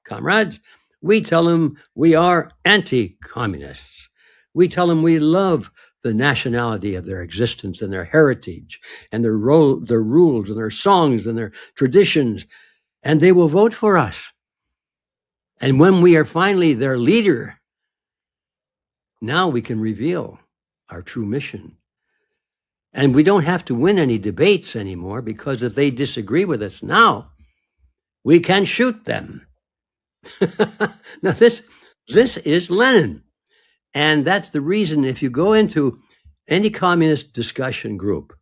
comrades. We tell them we are anti-communists. We tell them we love the nationality of their existence and their heritage and their rules and their songs and their traditions, and they will vote for us. And when we are finally their leader, now we can reveal our true mission. And we don't have to win any debates anymore, because if they disagree with us now, we can shoot them. Now, this is Lenin. And that's the reason, if you go into any communist discussion group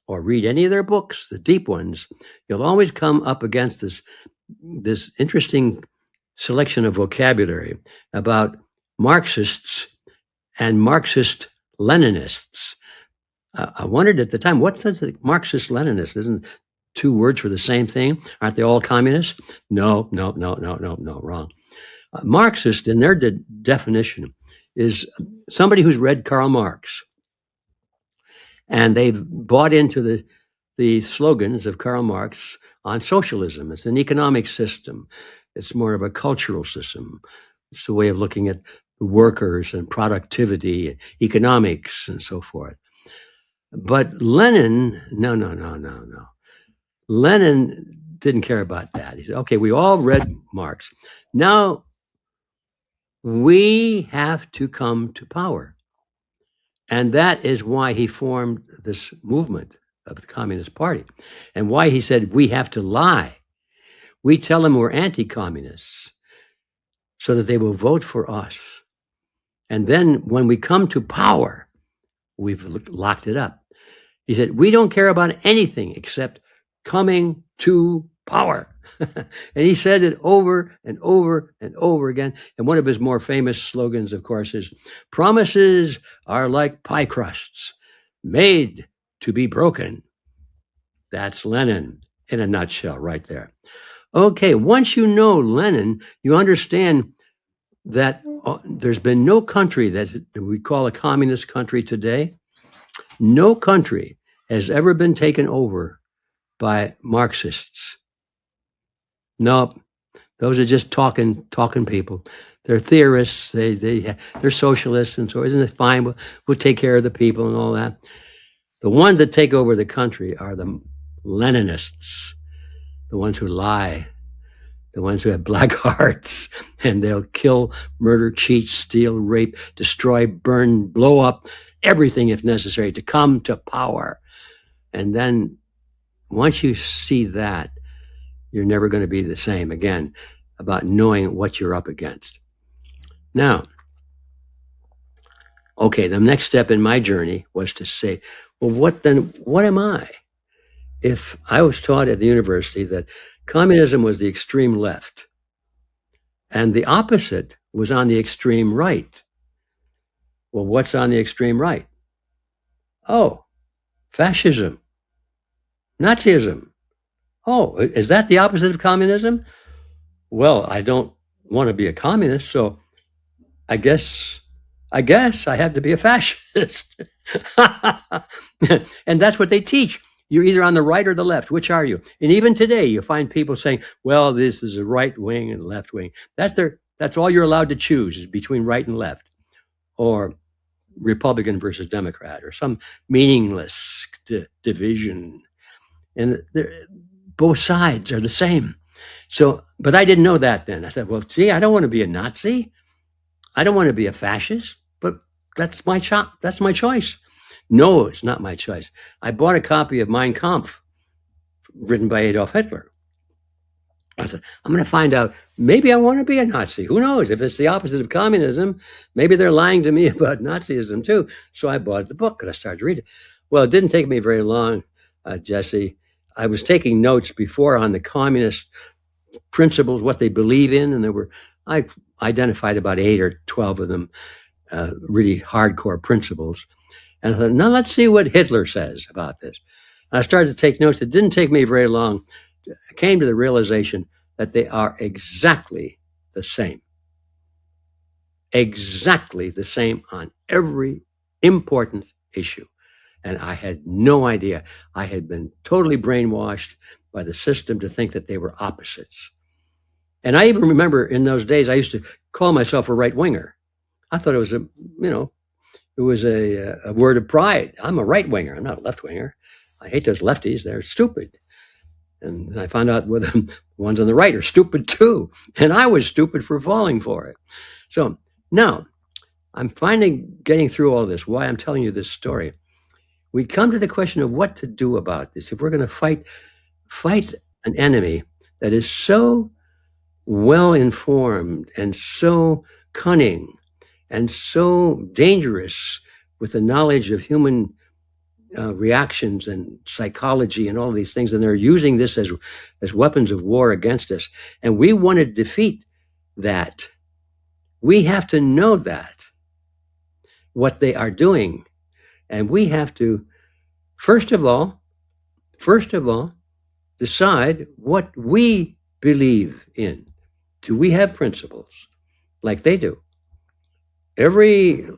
or read any of their books, the deep ones, you'll always come up against this interesting selection of vocabulary about Marxists and Marxist Leninists. I wondered at the time, what's the Marxist Leninist? Isn't two words for the same thing? Aren't they all communists? No, wrong. Marxist, in their definition, is somebody who's read Karl Marx, and they've bought into the slogans of Karl Marx on socialism. It's an economic system. It's more of a cultural system. It's a way of looking at workers and productivity and economics and so forth. But Lenin, no. Lenin didn't care about that. He said, okay, we all read Marx. Now we have to come to power. And that is why he formed this movement of the Communist Party, and why he said we have to lie. We tell them we're anti-communists so that they will vote for us. And then when we come to power, we've locked it up. He said, we don't care about anything except coming to power. And he said it over and over and over again. And one of his more famous slogans, of course, is promises are like pie crusts made to be broken. That's Lenin in a nutshell right there. Okay, once you know Lenin, you understand that there's been no country that we call a communist country today. No country has ever been taken over by Marxists. No, those are just talking people. They're theorists. They're socialists, and so isn't it fine? We'll take care of the people and all that. The ones that take over the country are the Leninists, the ones who lie, the ones who have black hearts, and they'll kill, murder, cheat, steal, rape, destroy, burn, blow up everything if necessary to come to power. And then once you see that, you're never going to be the same again about knowing what you're up against. Now, okay, the next step in my journey was to say, well, what am I? If I was taught at the university that communism was the extreme left and the opposite was on the extreme right, well, what's on the extreme right? Oh, fascism, Nazism. Oh, is that the opposite of communism? Well, I don't want to be a communist, so I guess I have to be a fascist. And that's what they teach. You're either on the right or the left. Which are you? And even today, you find people saying, well, this is a right wing and left wing. That's all you're allowed to choose is between right and left, or Republican versus Democrat, or some meaningless division. And both sides are the same. So, but I didn't know that then. I thought, well, gee, I don't want to be a Nazi. I don't want to be a fascist, but that's my choice. No, it's not my choice. I bought a copy of Mein Kampf, written by Adolf Hitler. I said, I'm going to find out, maybe I want to be a Nazi. Who knows? If it's the opposite of communism, maybe they're lying to me about Nazism too. So I bought the book and I started to read it. Well, it didn't take me very long, Jesse. I was taking notes before on the communist principles, what they believe in, and I identified about 8 or 12 of them, really hardcore principles. And I thought, now let's see what Hitler says about this. And I started to take notes. It didn't take me very long. I came to the realization that they are exactly the same. Exactly the same on every important issue. And I had no idea. I had been totally brainwashed by the system to think that they were opposites. And I even remember in those days, I used to call myself a right-winger. I thought it was a word of pride. I'm a right-winger. I'm not a left-winger. I hate those lefties. They're stupid. And I found out the ones on the right are stupid too. And I was stupid for falling for it. So now I'm finally getting through all this, why I'm telling you this story. We come to the question of what to do about this. If we're going to fight an enemy that is so well-informed and so cunning and so dangerous with the knowledge of human reactions and psychology and all these things, and they're using this as weapons of war against us, and we want to defeat that, we have to know that, what they are doing. And we have to, first of all, decide what we believe in. Do we have principles like they do? Every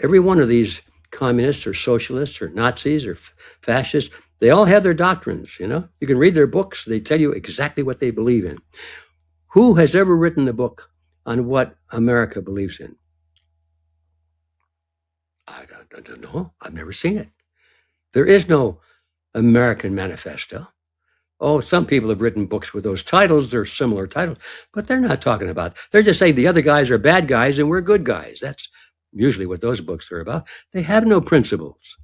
one of these communists or socialists or Nazis or fascists, they all have their doctrines, you know? You can read their books. They tell you exactly what they believe in. Who has ever written a book on what America believes in? I don't know. I've never seen it. There is no American Manifesto. Oh, some people have written books with those titles. They're similar titles, but they're not talking about. They're just saying the other guys are bad guys and we're good guys. That's usually what those books are about. They have no principles.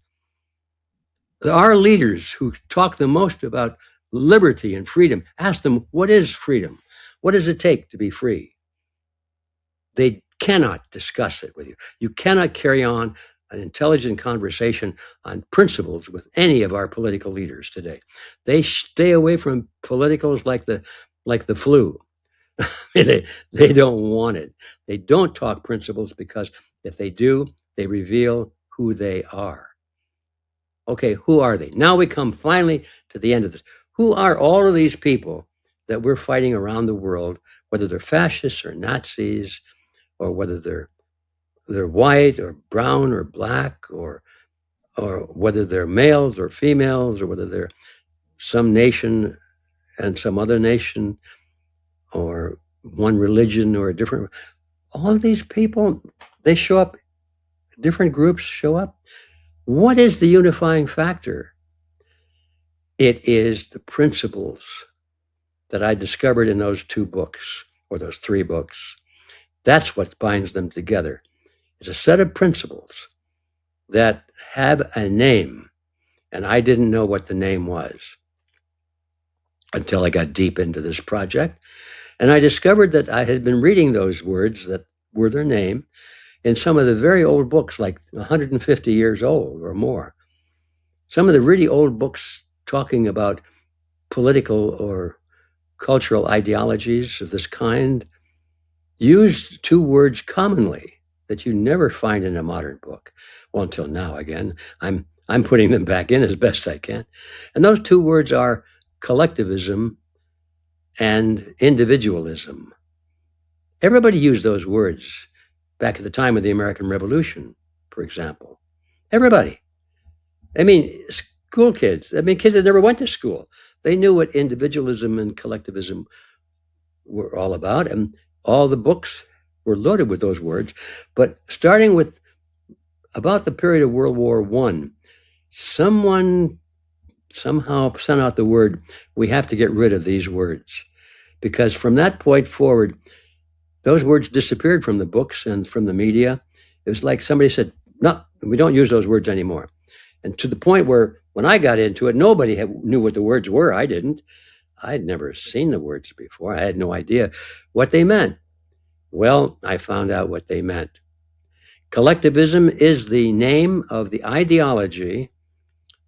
Our leaders who talk the most about liberty and freedom, ask them, what is freedom? What does it take to be free? They cannot discuss it with you. You cannot carry on an intelligent conversation on principles with any of our political leaders today. They stay away from politicals like the flu. they don't want it. They don't talk principles because if they do, they reveal who they are. Okay, who are they? Now we come finally to the end of this. Who are all of these people that we're fighting around the world, whether they're fascists or Nazis, or whether they're white or brown or black, or whether they're males or females, or whether they're some nation and some other nation, or one religion or a different. All of these people, they show up. Different groups show up. What is the unifying factor? It is the principles that I discovered in those 2 books, or those 3 books. That's what binds them together. It's a set of principles that have a name, and I didn't know what the name was until I got deep into this project. And I discovered that I had been reading those words that were their name in some of the very old books, like 150 years old or more. Some of the really old books talking about political or cultural ideologies of this kind used 2 words commonly that you never find in a modern book. Well, until now, again, I'm putting them back in as best I can. And those 2 words are collectivism and individualism. Everybody used those words back at the time of the American Revolution, for example. Everybody. I mean, school kids. I mean, kids that never went to school. They knew what individualism and collectivism were all about, and all the books were loaded with those words. But starting with about the period of World War I, someone somehow sent out the word, we have to get rid of these words. Because from that point forward, those words disappeared from the books and from the media. It was like somebody said, no, we don't use those words anymore. And to the point where when I got into it, nobody knew what the words were. I didn't. I'd never seen the words before. I had no idea what they meant. Well, I found out what they meant. Collectivism is the name of the ideology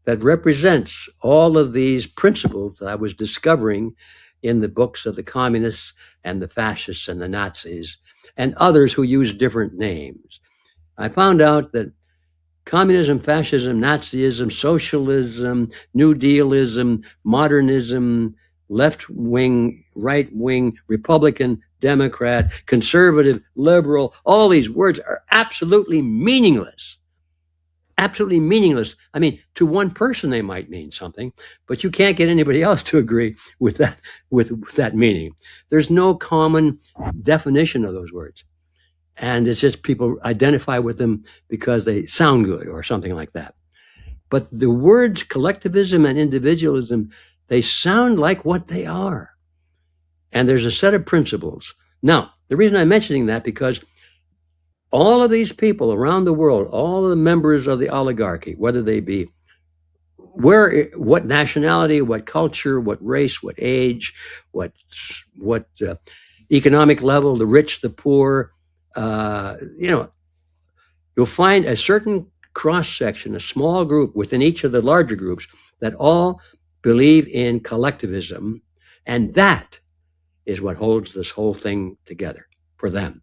that represents all of these principles that I was discovering in the books of the communists and the fascists and the Nazis and others who use different names. I found out that communism, fascism, Nazism, socialism, New Dealism, modernism, left-wing, right-wing, Republican, Democrat, conservative, liberal, all these words are absolutely meaningless. Absolutely meaningless. I mean, to one person they might mean something, but you can't get anybody else to agree with that meaning. There's no common definition of those words. And it's just people identify with them because they sound good or something like that. But the words collectivism and individualism, they sound like what they are. And there's a set of principles. Now, the reason I'm mentioning that because all of these people around the world, all of the members of the oligarchy, whether they be what nationality, what culture, what race, what age, what economic level, the rich, the poor, you'll find a certain cross-section, a small group within each of the larger groups that all believe in collectivism. And that is what holds this whole thing together for them.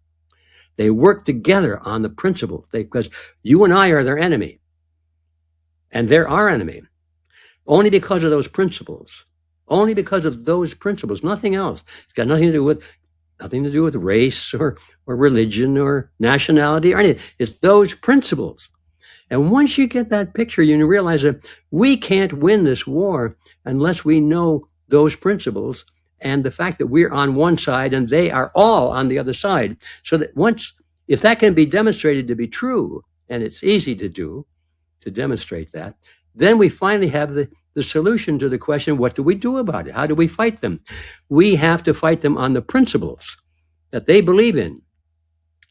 They work together on the principle because you and I are their enemy. And they're our enemy. Only because of those principles. Only because of those principles, nothing else. It's got nothing to do with race or religion or nationality or anything. It's those principles. And once you get that picture, you realize that we can't win this war unless we know those principles and the fact that we're on one side and they are all on the other side. So that if that can be demonstrated to be true, and it's easy to demonstrate that, then we finally have the solution to the question, what do we do about it? How do we fight them? We have to fight them on the principles that they believe in.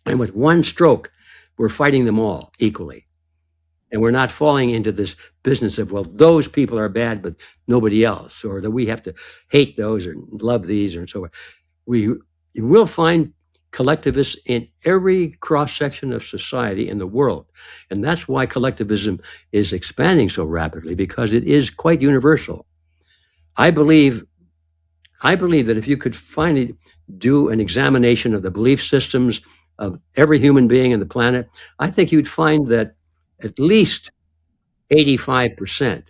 And with one stroke, we're fighting them all equally. And we're not falling into this business of, well, those people are bad, but nobody else, or that we have to hate those or love these or so on. We will find collectivists in every cross-section of society in the world. And that's why collectivism is expanding so rapidly, because it is quite universal. I believe that if you could finally do an examination of the belief systems of every human being on the planet, I think you'd find that at least 85%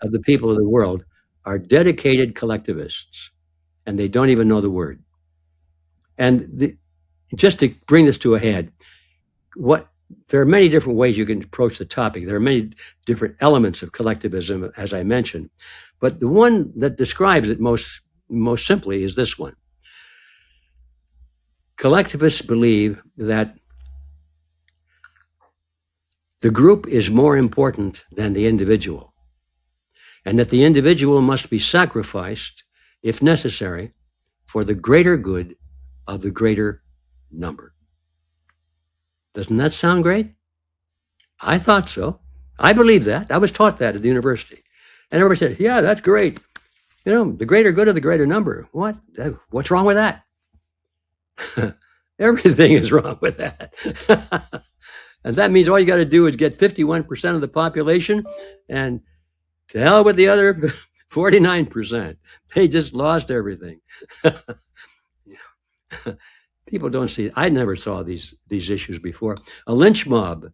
of the people of the world are dedicated collectivists, and they don't even know the word. And just to bring this to a head, there are many different ways you can approach the topic. There are many different elements of collectivism, as I mentioned, but the one that describes it most simply is this one. Collectivists believe that the group is more important than the individual, and that the individual must be sacrificed, if necessary, for the greater good of the greater number. Doesn't that sound great? I thought so. I believe that. I was taught that at the university. And everybody said, yeah, that's great. You know, the greater good of the greater number. What? What's wrong with that? Everything is wrong with that. And that means all you got to do is get 51% of the population, and to hell with the other 49%. They just lost everything. People don't see. I never saw these issues before. A lynch mob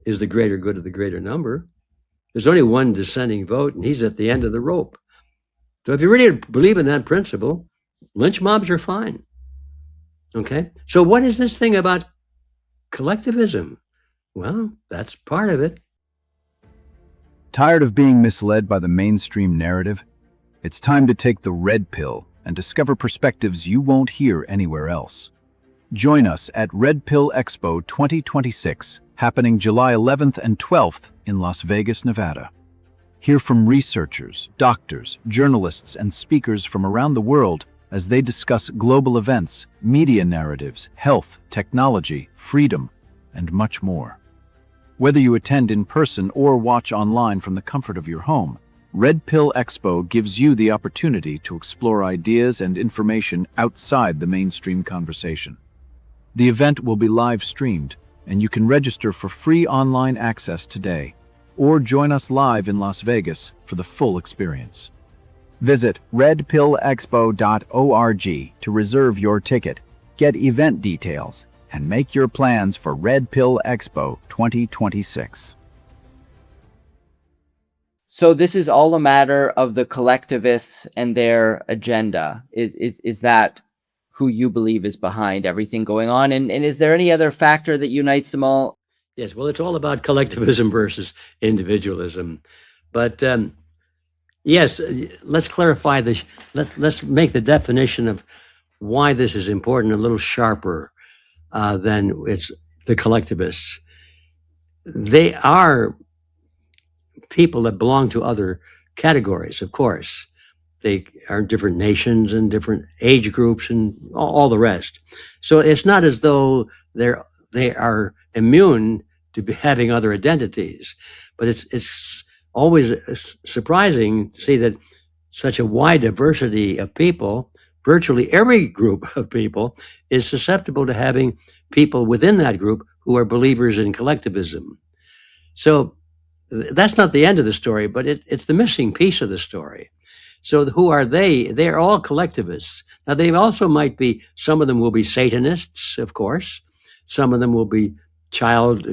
is the greater good of the greater number. There's only one dissenting vote, and he's at the end of the rope. So if you really believe in that principle, lynch mobs are fine. Okay? So what is this thing about collectivism? Well, that's part of it. Tired of being misled by the mainstream narrative? It's time to take the red pill and discover perspectives you won't hear anywhere else. Join us at Red Pill Expo 2026, happening July 11th and 12th in Las Vegas, Nevada. Hear from researchers, doctors, journalists, and speakers from around the world as they discuss global events, media narratives, health, technology, freedom, and much more. Whether you attend in person or watch online from the comfort of your home, Red Pill Expo gives you the opportunity to explore ideas and information outside the mainstream conversation. The event will be live streamed, and you can register for free online access today, or join us live in Las Vegas for the full experience. Visit redpillexpo.org to reserve your ticket, get event details, and make your plans for Red Pill Expo 2026. So this is all a matter of the collectivists and their agenda. Is that who you believe is behind everything going on? And is there any other factor that unites them all? Yes, well, it's all about collectivism versus individualism. But yes, let's clarify this. Let's make the definition of why this is important a little sharper than it's the collectivists. They are people that belong to other categories, of course. They are different nations and different age groups and all the rest. So it's not as though they are immune to having other identities, but it's always surprising to see that such a wide diversity of people, virtually every group of people, is susceptible to having people within that group who are believers in collectivism. So that's not the end of the story, but it's the missing piece of the story. So who are they? They're all collectivists. Now, they also might be, some of them will be Satanists, of course. Some of them will be child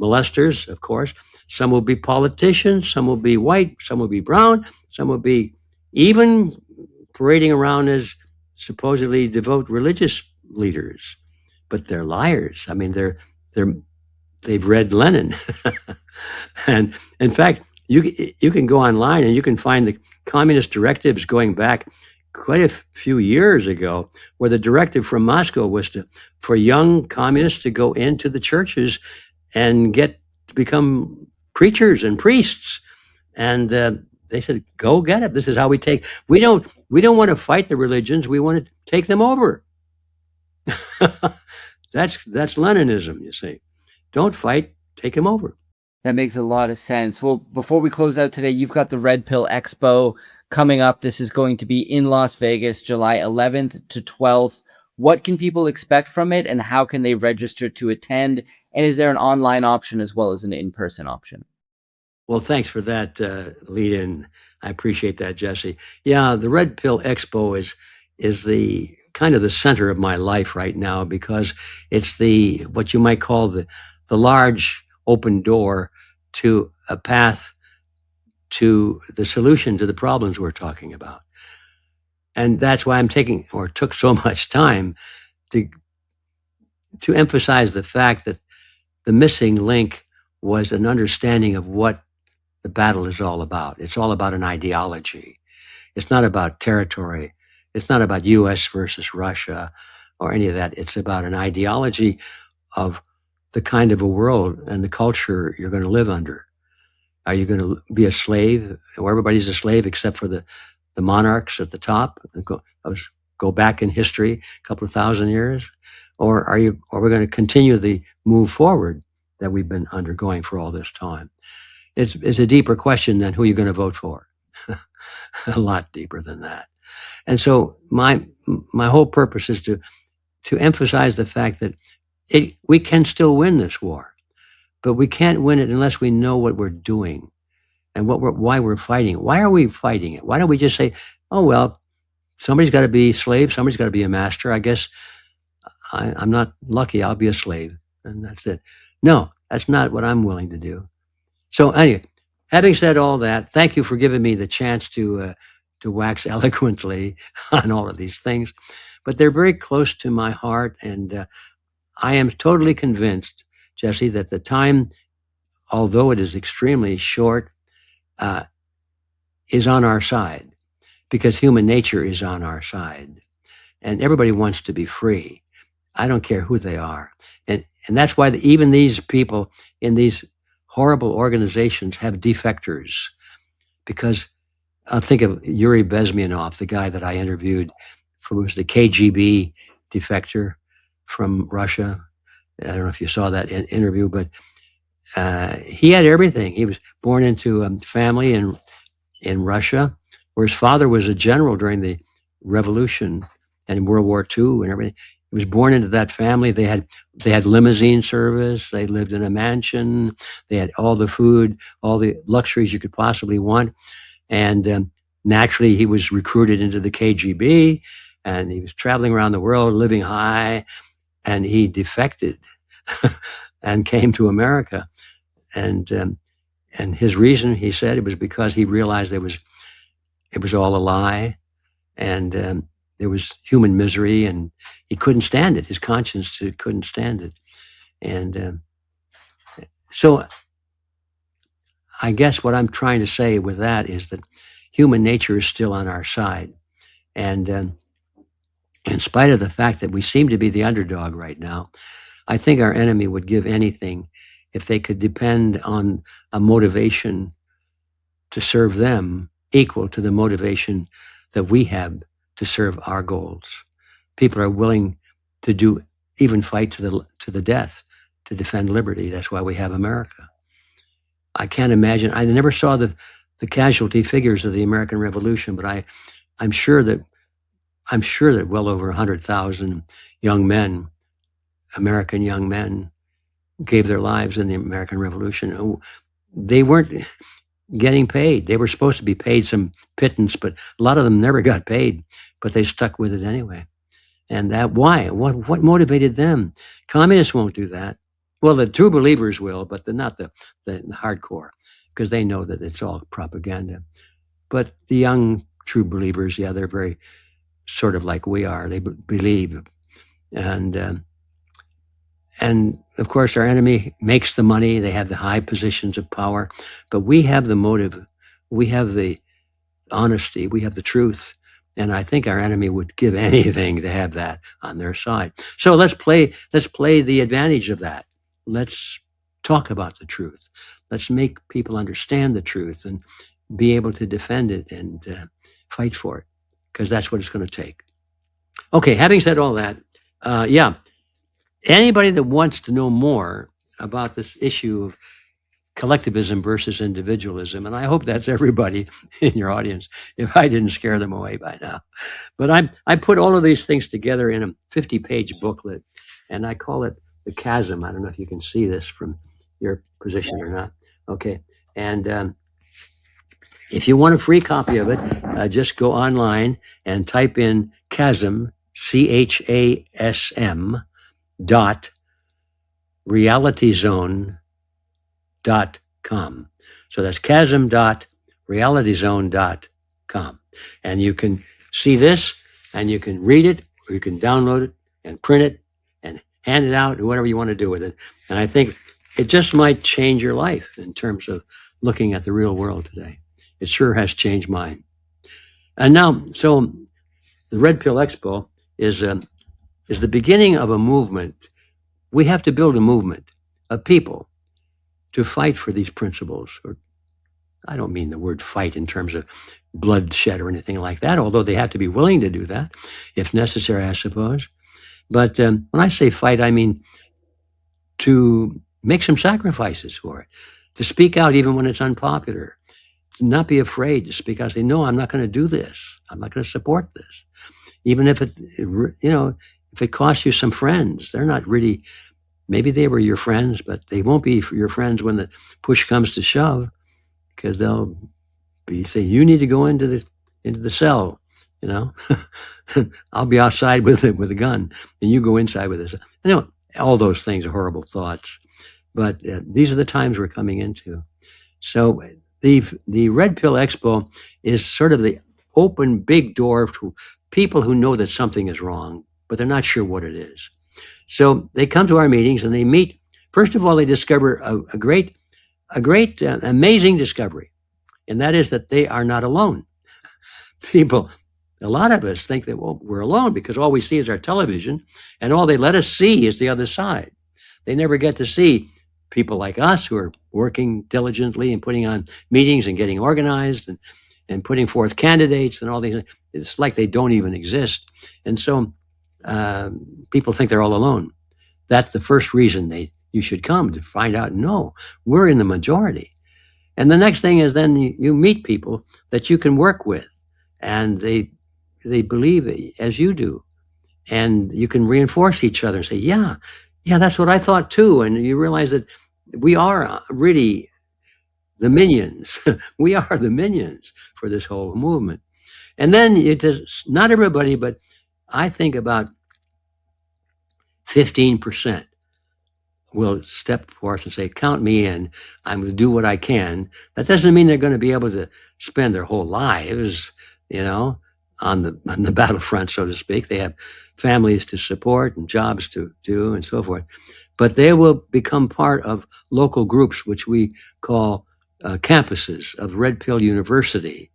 molesters, of course. Some will be politicians. Some will be white. Some will be brown. Some will be even parading around as supposedly devout religious leaders. But they're liars. I mean, they've read Lenin. And in fact, you can go online and you can find the communist directives going back quite a few years ago, where the directive from Moscow was for young communists to go into the churches and get to become preachers and priests. And they said, go get it. This is how we don't want to fight the religions. We want to take them over. That's Leninism, you see. Don't fight, take them over. That makes a lot of sense. Well, before we close out today, you've got the Red Pill Expo coming up. This is going to be in Las Vegas, July 11th to 12th. What can people expect from it, and how can they register to attend? And is there an online option as well as an in-person option? Well, thanks for that lead-in. I appreciate that, Jesse. Yeah, the Red Pill Expo is the kind of the center of my life right now, because it's what you might call the large open door to a path to the solution to the problems we're talking about. And that's why took so much time to emphasize the fact that the missing link was an understanding of what the battle is all about. It's all about an ideology. It's not about territory. It's not about US versus Russia or any of that. It's about an ideology of the kind of a world and the culture you're going to live under. Are you going to be a slave, or everybody's a slave except for the monarchs at the top? Go back in history a couple of thousand years, or are we going to continue the move forward that we've been undergoing for all this time? It's a deeper question than who you're going to vote for. A lot deeper than that. And so my whole purpose is to emphasize the fact that we can still win this war, but we can't win it unless we know what we're doing and why we're fighting it. Why are we fighting it? Why don't we just say, oh, well, somebody's got to be a slave, somebody's got to be a master. I guess I'm not lucky, I'll be a slave, and that's it. No, that's not what I'm willing to do. So anyway, having said all that, thank you for giving me the chance to wax eloquently on all of these things, but they're very close to my heart, and I am totally convinced, Jesse, that the time, although it is extremely short, is on our side, because human nature is on our side, and everybody wants to be free. I don't care who they are, and that's why even these people in these horrible organizations have defectors, because I'll think of Yuri Bezmenov, the guy that I interviewed, who was the KGB defector from Russia. I don't know if you saw that interview, but he had everything. He was born into a family in Russia, where his father was a general during the revolution and in World War II and everything. He was born into that family. They had limousine service. They lived in a mansion. They had all the food, all the luxuries you could possibly want. And naturally, he was recruited into the KGB, and he was traveling around the world, living high, and he defected and came to America. And his reason, he said, it was because he realized it was all a lie, and there was human misery, and he couldn't stand it. His conscience couldn't stand it. And so I guess what I'm trying to say with that is that human nature is still on our side. And in spite of the fact that we seem to be the underdog right now, I think our enemy would give anything if they could depend on a motivation to serve them equal to the motivation that we have to serve our goals. People are willing to even fight to the death to defend liberty. That's why we have America. I can't imagine. I never saw the casualty figures of the American Revolution, but I'm sure that well over 100,000 young men, American young men, gave their lives in the American Revolution. They weren't getting paid. They were supposed to be paid some pittance, but a lot of them never got paid, but they stuck with it anyway. And why? What motivated them? Communists won't do that. Well, the true believers will, but they're not the hardcore, because they know that it's all propaganda. But the young true believers, yeah, they're very sort of like we are. They believe. And of course, our enemy makes the money. They have the high positions of power. But we have the motive. We have the honesty. We have the truth. And I think our enemy would give anything to have that on their side. So let's play the advantage of that. Let's talk about the truth. Let's make people understand the truth and be able to defend it and fight for it, because that's what it's going to take. Okay, having said all that, anybody that wants to know more about this issue of collectivism versus individualism, and I hope that's everybody in your audience, if I didn't scare them away by now. But I put all of these things together in a 50-page booklet, and I call it The Chasm. I don't know if you can see this from your position or not. Okay. And if you want a free copy of it, just go online and type in Chasm, CHASM, realityzone.org. So that's chasm.realityzone.com. And you can see this, and you can read it, or you can download it and print it and hand it out, or whatever you want to do with it. And I think it just might change your life in terms of looking at the real world today. It sure has changed mine. And now, so the Red Pill Expo is the beginning of a movement. We have to build a movement of people to fight for these principles. Or I don't mean the word fight in terms of bloodshed or anything like that, although they have to be willing to do that if necessary, I suppose. But when I say fight, I mean to make some sacrifices for it, to speak out even when it's unpopular, to not be afraid to speak out, say, no, I'm not going to do this. I'm not going to support this. Even if if it costs you some friends, they're not really, maybe they were your friends, but they won't be your friends when the push comes to shove, because they'll be saying, you need to go into the cell, I'll be outside with a gun, and you go inside with this. All those things are horrible thoughts, but these are the times we're coming into. So the Red Pill Expo is sort of the open big door to people who know that something is wrong, but they're not sure what it is. So they come to our meetings and they meet. First of all, they discover a great, amazing discovery, and that is that they are not alone. A lot of us think that, well, we're alone because all we see is our television, and all they let us see is the other side. They never get to see people like us who are working diligently and putting on meetings and getting organized and putting forth candidates and all these things. It's like they don't even exist. And so people think they're all alone. That's the first reason you should come, to find out, no, we're in the majority. And the next thing is then you meet people that you can work with, and they believe as you do. And you can reinforce each other and say, yeah, that's what I thought too. And you realize that we are really the minions. We are the minions for this whole movement. And then it is not everybody, but I think about 15% will step forth and say, count me in. I'm going to do what I can. That doesn't mean they're going to be able to spend their whole lives, on the battlefront, so to speak. They have families to support and jobs to do and so forth. But they will become part of local groups, which we call campuses of Red Pill University,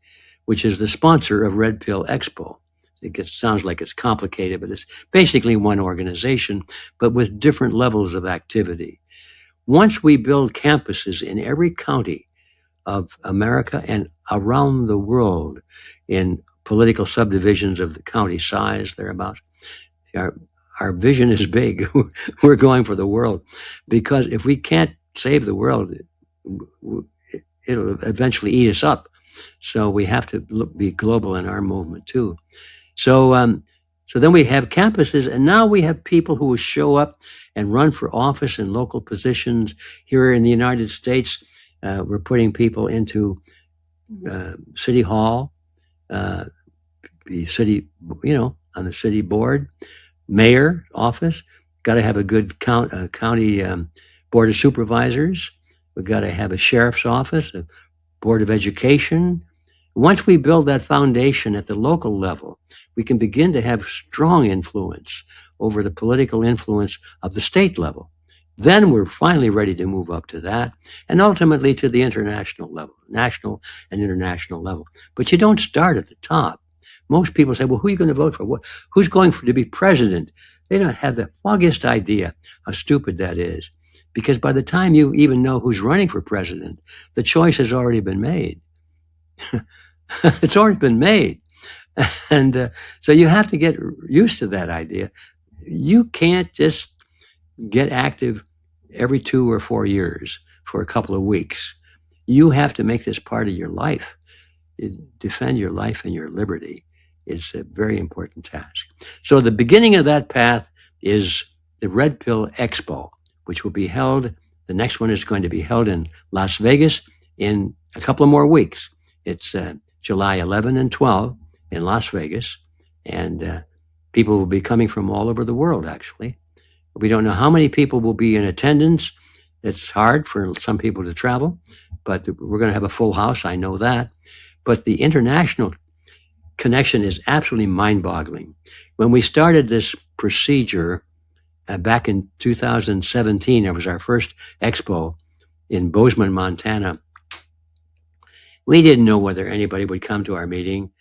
which is the sponsor of Red Pill Expo. It sounds like it's complicated, but it's basically one organization, but with different levels of activity. Once we build campuses in every county of America and around the world in political subdivisions of the county size, thereabouts, our vision is big. We're going for the world, because if we can't save the world, it'll eventually eat us up. So we have to be global in our movement too. So then we have campuses, and now we have people who will show up and run for office in local positions here in the United States. We're putting people into City Hall, the city, on the city board, mayor office. Got to have a good county board of supervisors. We've got to have a sheriff's office, a board of education. Once we build that foundation at the local level, we can begin to have strong influence over the political influence of the state level. Then we're finally ready to move up to that, and ultimately to the international level, national and international level. But you don't start at the top. Most people say, well, who are you going to vote for? Who's going to be president? They don't have the foggiest idea how stupid that is. Because by the time you even know who's running for president, the choice has already been made. It's already been made. And so you have to get used to that idea. You can't just get active every 2 or 4 years for a couple of weeks. You have to make this part of your life. Defend your life and your liberty is a very important task. So the beginning of that path is the Red Pill Expo, which will be held, the next one is going to be held in Las Vegas in a couple of more weeks. It's July 11 and 12 in Las Vegas, and people will be coming from all over the world, actually. We don't know how many people will be in attendance. It's hard for some people to travel, but we're going to have a full house. I know that. But the international connection is absolutely mind-boggling. When we started this procedure back in 2017, it was our first expo in Bozeman, Montana. We didn't know whether anybody would come to our meeting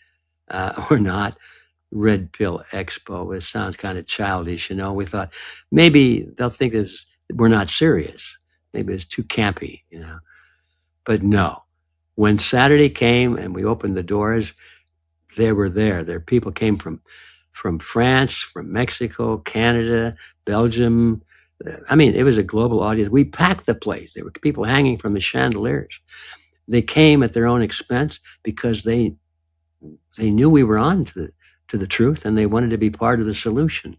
or not. Red Pill Expo. It sounds kind of childish, you know. We thought maybe they'll think we're not serious. Maybe it's too campy, you know. But no. When Saturday came and we opened the doors, they were there. Their people came from France, from Mexico, Canada, Belgium. I mean, it was a global audience. We packed the place. There were people hanging from the chandeliers. They came at their own expense because they knew we were on to the truth, and they wanted to be part of the solution.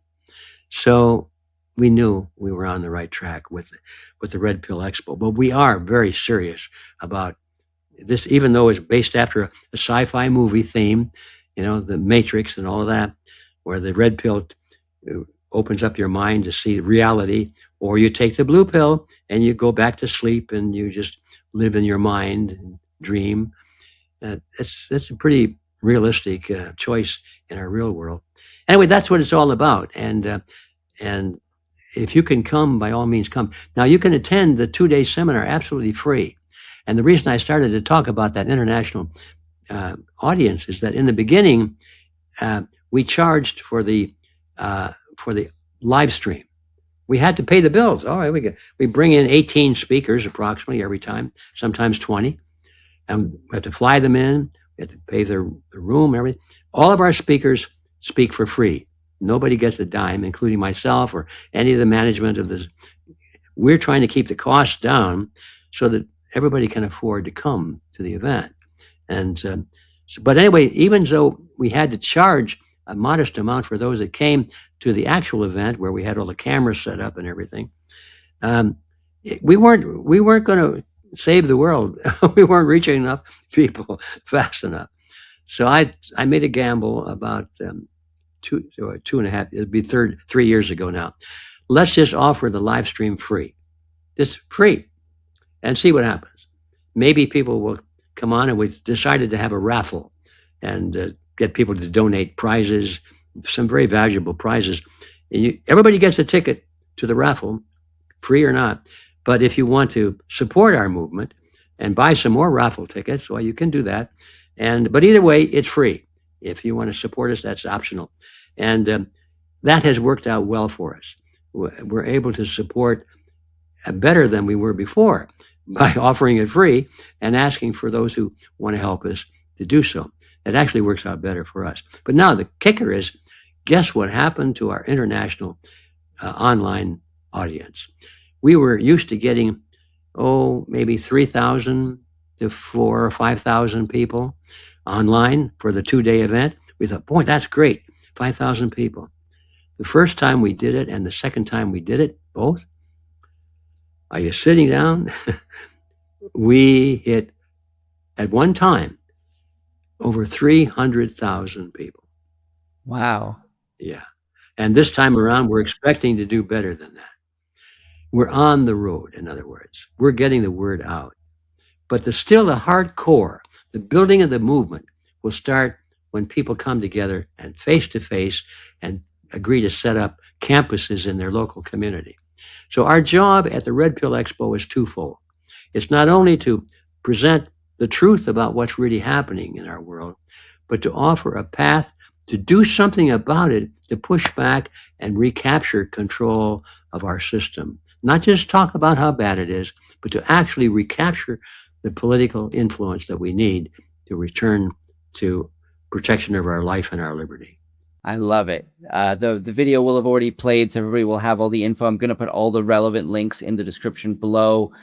So we knew we were on the right track with the Red Pill Expo. But we are very serious about this, even though it's based after a sci-fi movie theme, you know, the Matrix and all of that, where the red pill opens up your mind to see reality, or you take the blue pill and you go back to sleep and you just live in your mind and dream. It's a pretty realistic choice in our real world. Anyway, that's what it's all about. And if you can come, by all means, come. Now, you can attend the 2-day seminar absolutely free. And the reason I started to talk about that international audience is that in the beginning, we charged for the live stream. We had to pay the bills. All right, we bring in 18 speakers approximately every time, sometimes 20. And we have to fly them in. We have to pay their room, everything. All of our speakers speak for free. Nobody gets a dime, including myself or any of the management of this. We're trying to keep the costs down so that everybody can afford to come to the event. And but anyway, even though we had to charge a modest amount for those that came to the actual event where we had all the cameras set up and everything, we weren't going to save the world. We weren't reaching enough people fast enough. So I made a gamble about 2.5. It'll be 3 years ago now. Let's just offer the live stream free, just free, and see what happens. Maybe people will come on, and we've decided to have a raffle and get people to donate prizes, some very valuable prizes. Everybody gets a ticket to the raffle, free or not. But if you want to support our movement and buy some more raffle tickets, well, you can do that. But either way, it's free. If you want to support us, that's optional. And that has worked out well for us. We're able to support better than we were before by offering it free and asking for those who want to help us to do so. It actually works out better for us. But now the kicker is, guess what happened to our international online audience? We were used to getting, maybe 3,000 to 4,000 or 5,000 people online for the 2-day event. We thought, boy, that's great, 5,000 people. The first time we did it and the second time we did it, both, are you sitting down? We hit, at one time, over 300,000 people. Wow. Yeah. And this time around, we're expecting to do better than that. We're on the road, in other words. We're getting the word out. But still the hardcore, the building of the movement will start when people come together and face-to-face and agree to set up campuses in their local community. So our job at the Red Pill Expo is twofold. It's not only to present the truth about what's really happening in our world, but to offer a path to do something about it, to push back and recapture control of our system. Not just talk about how bad it is, but to actually recapture the political influence that we need to return to protection of our life and our liberty. I love it. The video will have already played, so everybody will have all the info. I'm going to put all the relevant links in the description below.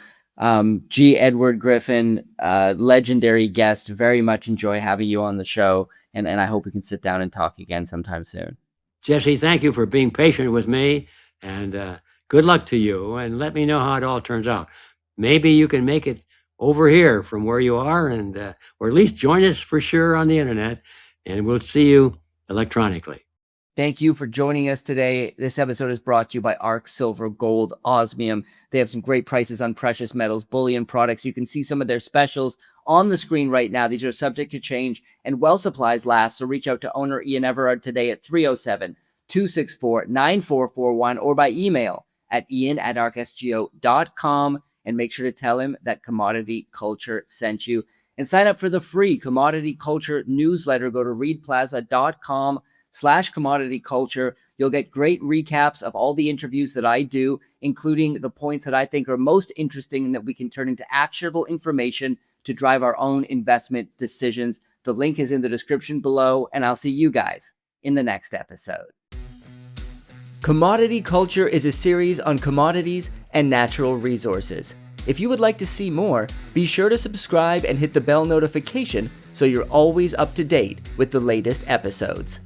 G. Edward Griffin, legendary guest. Very much enjoy having you on the show, and I hope we can sit down and talk again sometime soon. Jesse, thank you for being patient with me, and good luck to you, and let me know how it all turns out. Maybe you can make it over here from where you are, and or at least join us for sure on the internet, and we'll see you electronically. Thank you for joining us today. This episode is brought to you by ARC Silver, Gold, Osmium. They have some great prices on precious metals, bullion products. You can see some of their specials on the screen right now. These are subject to change, and well supplies last, so reach out to owner Ian Everard today at 307-264-9441 or by email at ian@arcsgo.com, and make sure to tell him that Commodity Culture sent you. And sign up for the free Commodity Culture newsletter. Go to readplaza.com/commodity culture. You'll get great recaps of all the interviews that I do, including the points that I think are most interesting and that we can turn into actionable information to drive our own investment decisions. The link is in the description below, and I'll see you guys in the next episode. Commodity Culture is a series on commodities and natural resources. If you would like to see more, be sure to subscribe and hit the bell notification so you're always up to date with the latest episodes.